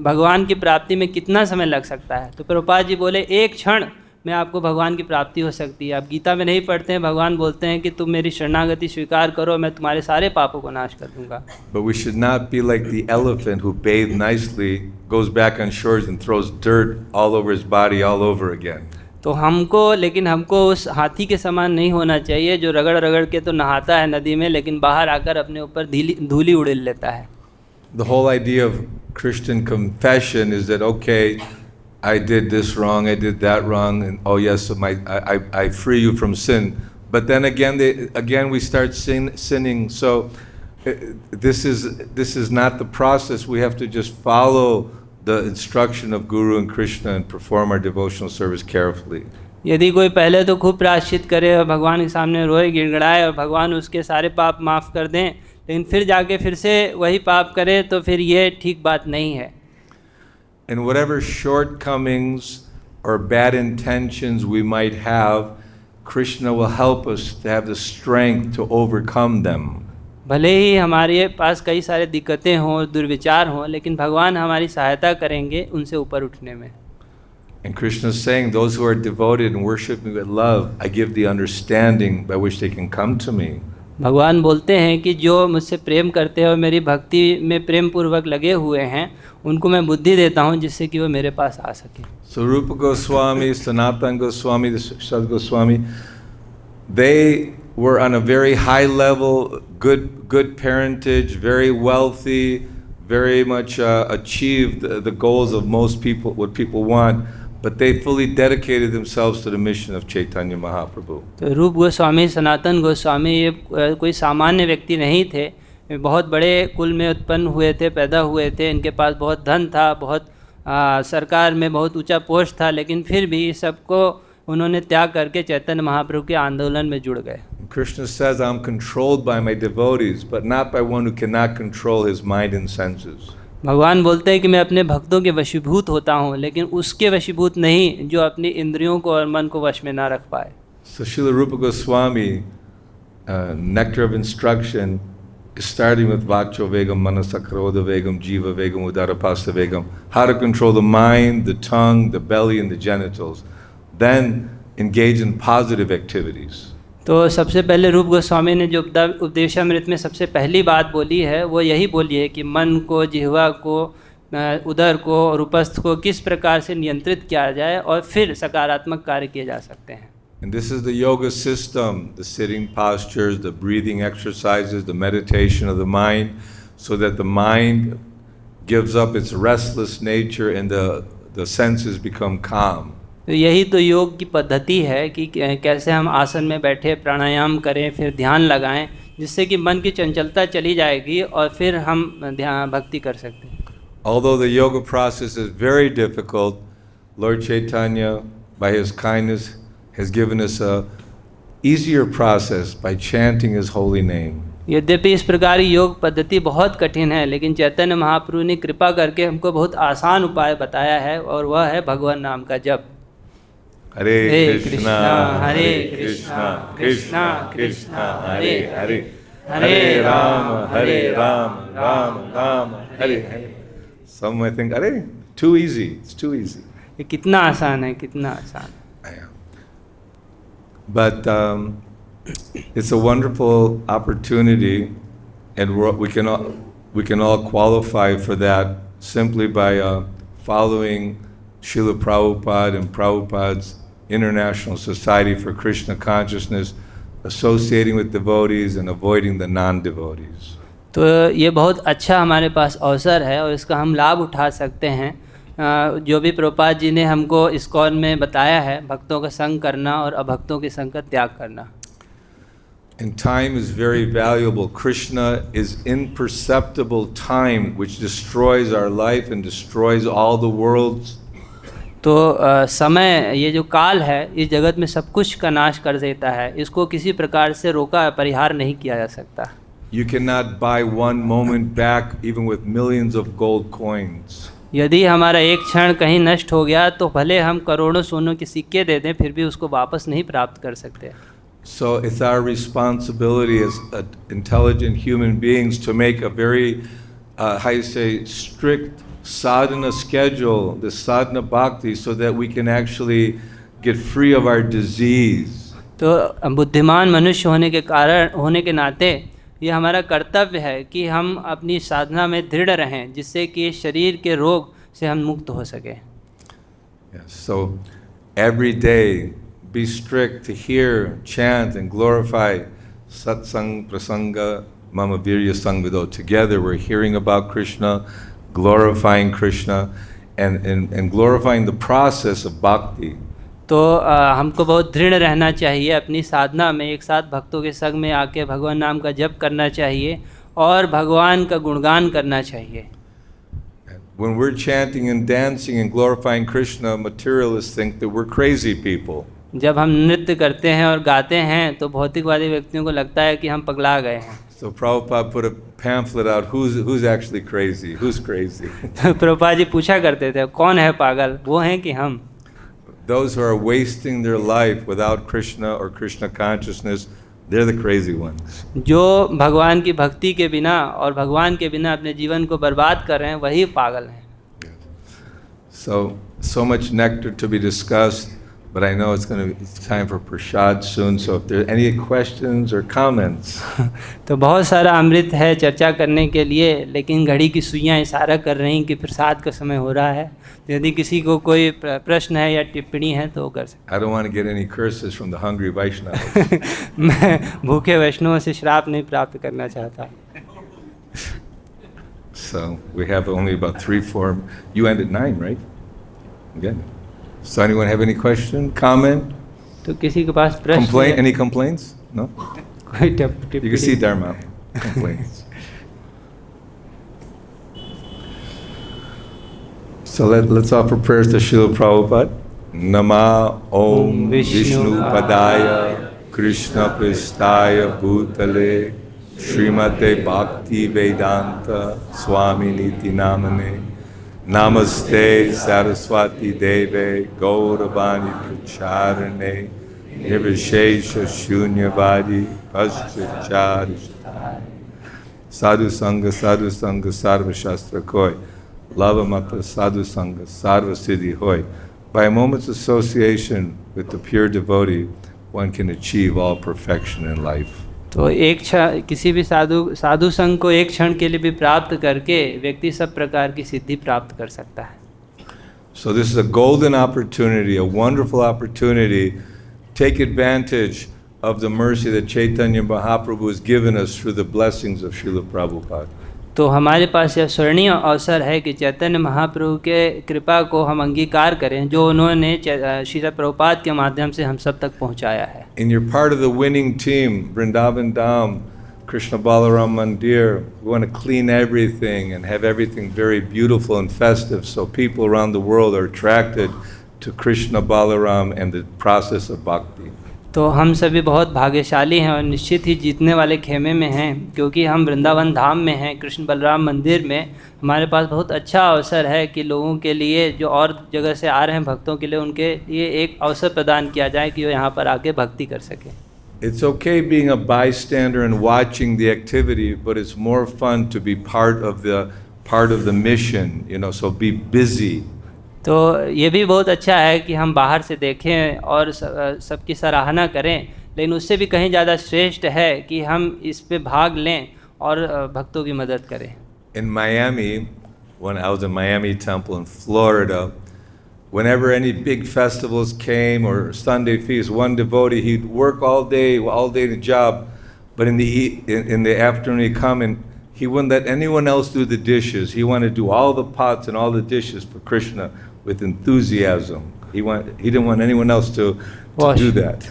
भगवान की प्राप्ति में कितना समय लग सकता है, तो प्रभुपाद जी बोले एक क्षण में आपको भगवान की प्राप्ति हो सकती है। आप गीता में नहीं पढ़ते हैं, भगवान बोलते हैं कि तुम मेरी शरणागति स्वीकार करो, मैं तुम्हारे सारे पापों को नाश कर दूंगा। But we should not be like the elephant who bathed nicely, goes back on shores and throws dirt all over his body all over again. तो लेकिन हमको उस हाथी के समान नहीं होना चाहिए जो रगड़ रगड़ के तो नहाता है नदी में, लेकिन बाहर आकर अपने ऊपर धूली उड़ेल लेता है। The whole idea of Christian confession is that, okay, I did this wrong, I did that wrong, and oh yes, so I free you from sin. But then again we start sinning. So this is not the process. We have to just follow the instruction of Guru and Krishna and perform our devotional service carefully. यदि कोई पहले तो खूब प्रायश्चित करे और भगवान के सामने रोए गिड़गिड़ाए और भगवान उसके सारे पाप माफ़ कर दें, लेकिन फिर जाके फिर से वही पाप करे, तो फिर ये ठीक बात नहीं है. And whatever shortcomings or bad intentions we might have, Krishna will help us to have the strength to overcome them. भले ही हमारे पास कई सारे दिक्कतें हों, दुर्विचार हों, लेकिन भगवान हमारी सहायता करेंगे उनसे ऊपर उठने में. And Krishna is saying, those who are devoted and worship me with love, I give the understanding by which they can come to me. भगवान बोलते हैं कि जो मुझसे प्रेम करते हैं और मेरी भक्ति में प्रेम पूर्वक लगे हुए हैं, उनको मैं बुद्धि देता हूँ जिससे कि वो मेरे पास आ सके. So Rupa Goswami, Sanatana Goswami, the Sad Goswami, they were on a very high level, good parentage, very wealthy, very much achieved the goals of most people, what people want. But they fully dedicated themselves to the mission of Chaitanya Mahaprabhu. तो रूप गोस्वामी, सनातन गोस्वामी ये कोई सामान्य व्यक्ति नहीं थे. बहुत बड़े कुल में उत्पन्न हुए थे, पैदा हुए थे. इनके पास बहुत धन था, बहुत सरकार में बहुत ऊंचा पोस्ट था, लेकिन फिर भी सबको उन्होंने त्याग करके चैतन्य महाप्रभु के आंदोलन में जुड़ गए. Krishna says, I'm controlled by my devotees, but not by one who cannot control his mind and senses. भगवान बोलते हैं कि मैं अपने भक्तों के वशीभूत होता हूँ, लेकिन उसके वशीभूत नहीं जो अपनी इंद्रियों को और मन को वश में ना रख पाए. So Srila Rupa Goswami, Nectar of Instruction, is starting with Vacho Vegam, Manasa Krodha Vegam, Jiva Vegam, Udarapasta Vegam, how to control the mind, the tongue, the belly, and the genitals. Then engage in positive activities. तो सबसे पहले रूप गोस्वामी ने जो उपदेशामृत में सबसे पहली बात बोली है वो यही बोली है कि मन को, जिह्वा को, उदर को और उपस्थ को किस प्रकार से नियंत्रित किया जाए और फिर सकारात्मक कार्य किए जा सकते हैं. And this is the yoga system, the sitting postures, the breathing exercises, the meditation of the mind, so that the mind gives up its restless nature and the senses become calm. तो यही तो योग की पद्धति है कि कैसे हम आसन में बैठे प्राणायाम करें, फिर ध्यान लगाएं, जिससे कि मन की चंचलता चली जाएगी और फिर हम ध्यान भक्ति कर सकते हैं. Although the yoga process is very difficult, Lord Chaitanya, by his kindness, has given us a easier process by chanting his holy name. यद्यपि इस प्रकार की योग पद्धति बहुत कठिन है, लेकिन चैतन्य महाप्रभु ने कृपा करके हमको बहुत आसान उपाय बताया है, और वह है भगवान नाम का जप. Hare Krishna, Hare Krishna, Krishna Krishna, Hare Hare, Hare Rama, Rama Rama, Hare Hare. Some might think, Hare, too easy. It's too easy. ये कितना आसान है, कितना आसान. But it's a wonderful opportunity, and we can all qualify for that simply by following Srila Prabhupada and Prabhupada's International Society for Krishna Consciousness, associating with devotees and avoiding the non-devotees. तो ये बहुत अच्छा हमारे पास अवसर है और इसका हम लाभ उठा सकते हैं. जो भी प्रभुपाद जी ने हमको इस्कॉन में बताया है, भक्तों का संग करना और अभक्तों के संग का त्याग करना. And time is very valuable. Krishna is imperceptible time, which destroys our life and destroys all the worlds. तो समय, ये जो काल है, इस जगत में सब कुछ का नाश कर देता है. इसको किसी प्रकार से रोका, परिहार नहीं किया जा सकता. You cannot buy one moment back even with millions of gold coins. यदि हमारा एक क्षण कहीं नष्ट हो गया तो भले हम करोड़ों सोनों के सिक्के दे दें, फिर भी उसको वापस नहीं प्राप्त कर सकते. So it's our responsibility as intelligent human beings to make a very, strict sadhana schedule, the sadhana bhakti, so that we can actually get free of our disease. तो बुद्धिमान मनुष्य होने के नाते ये हमारा कर्तव्य है कि हम अपनी साधना में दृढ़ रहें, जिससे कि शरीर के रोग से हम मुक्त हो सकें. Yes, so every day be strict to hear, chant, and glorify satsang, prasanga, mama virya sangvido. Together we're hearing about Krishna, glorifying Krishna, and glorifying the process of bhakti. तो हमको बहुत दृढ़ रहना चाहिए अपनी साधना में, एक साथ भक्तों के संग में आके भगवान नाम का जप करना चाहिए और भगवान का गुणगान करना चाहिए. When we're chanting and dancing and glorifying Krishna, materialists think that we're crazy people. जब हम नृत्य करते हैं और गाते हैं तो भौतिकवादी व्यक्तियों को लगता है कि हम पगला गए हैं. So Prabhupada put a pamphlet out, who's actually crazy? Who's crazy? तो प्रभुपाद जी पूछा करते थे कौन है पागल, वो हैं कि हम. Those who are wasting their life without Krishna or Krishna consciousness, they're the crazy ones. जो भगवान की भक्ति के बिना और भगवान के बिना अपने जीवन को बर्बाद कर रहे हैं वही पागल हैं. So much nectar to be discussed, but I know it's time for prasad soon. So if there are any questions or comments. तो बहुत सारा अमृत है चर्चा करने के लिए, लेकिन घड़ी की सुइयां इशारा कर रही हैं कि प्रसाद का समय हो रहा है. तो यदि किसी को कोई प्रश्न है या टिप्पणी है तो वो कर सकते. I don't want to get any curses from the hungry Vaishnavas. मैं भूखे वैष्णवों से श्राप नहीं प्राप्त करना चाहता. So we have only about 3-4. You end at 9, right? Again. So anyone have any question, comment, तो किसी के पास प्रश्न complaint? है? Any complaints? No. कोई You can see टिप्पणी? Dharma complaints. So let's offer prayers to Srila Prabhupada. Nama Om Vishnu Padaya Krishna Pristaya Bhutale Srimate Bhakti Vedanta Swami Niti Namane Namaste Saraswati Deve Gauravani Pracharane Nirvishesha Shunyavadi Paschachari Sadhu Sangha Sarva Shastra Koi Lava Mata Sadhu Sangha Sarva Siddhi Hoy. By a moment's association with the pure devotee, one can achieve all perfection in life. तो एक किसी भी साधु संघ को एक क्षण के लिए भी प्राप्त करके व्यक्ति सब प्रकार की सिद्धि प्राप्त कर सकता है. So this is a golden opportunity, a wonderful opportunity. Take advantage of the mercy that Chaitanya Mahaprabhu has given us through the blessings of Srila Prabhupada. तो हमारे पास यह स्वर्णीय अवसर है कि चैतन्य महाप्रभु के कृपा को हम अंगीकार करें जो उन्होंने श्रील प्रभुपाद के माध्यम से हम सब तक पहुंचाया है. And you're part of the winning team, Vrindavan Dham, Krishna Balaram Mandir. We want to clean everything and have everything very beautiful and festive so people around the world are attracted to Krishna Balaram and the process of bhakti. तो हम सभी बहुत भाग्यशाली हैं और निश्चित ही जीतने वाले खेमे में हैं, क्योंकि हम वृंदावन धाम में हैं, कृष्ण बलराम मंदिर में. हमारे पास बहुत अच्छा अवसर है कि लोगों के लिए जो और जगह से आ रहे हैं भक्तों के लिए उनके लिए एक अवसर प्रदान किया जाए कि वो यहाँ पर आके भक्ति कर सकें. It's okay being a bystander and watching the activity, but it's more fun to be part of the mission, so be busy. तो ये भी बहुत अच्छा है कि हम बाहर से देखें और सबकी सराहना करें, लेकिन उससे भी कहीं ज़्यादा श्रेष्ठ है कि हम इस पे भाग लें और भक्तों की मदद करें. In Miami, when I was in Miami Temple in Florida, whenever any big festivals came or Sunday feast, one devotee, he'd work all day in a job, but in the afternoon he'd come and he wouldn't let anyone else do the dishes. He wanted to do all the pots and all the dishes for Krishna with enthusiasm. He didn't want anyone else to do that.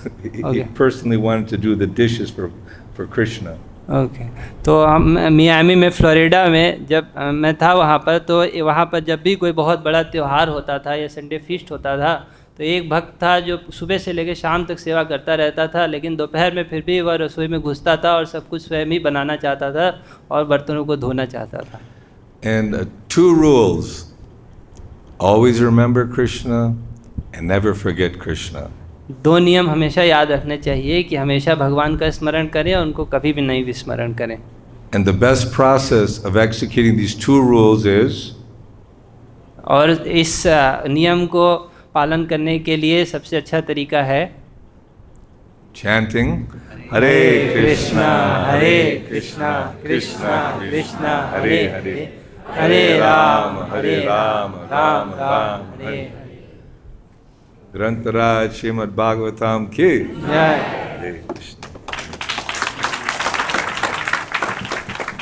He personally wanted to do the dishes for Krishna. Okay. तो हम Miami में Florida में जब मैं था वहाँ पर जब भी कोई बहुत बड़ा त्यौहार होता था या संडे फीस्ट होता था तो एक भक्त था जो सुबह से लेकर शाम तक सेवा करता रहता था, लेकिन दोपहर में फिर भी वह रसोई में घुसता था और सब कुछ स्वयं ही बनाना चाहता था और बर्तनों को धोना चाहता था. And 2 rules. Always remember Krishna and never forget Krishna. 2 नियम हमेशा याद रखने चाहिए कि हमेशा भगवान का स्मरण करें और उनको कभी भी नहीं विस्मरण करें. And the best process of executing these 2 rules is और इस नियम को पालन करने के लिए सबसे अच्छा तरीका है chanting Hare Krishna, Hare Krishna, Krishna Krishna, Hare Hare, Hare Rama, Hare Rama, Rama Rama, Hare Hare. Grantaraj Srimad Bhagavatam ki जय. Hare Krishna.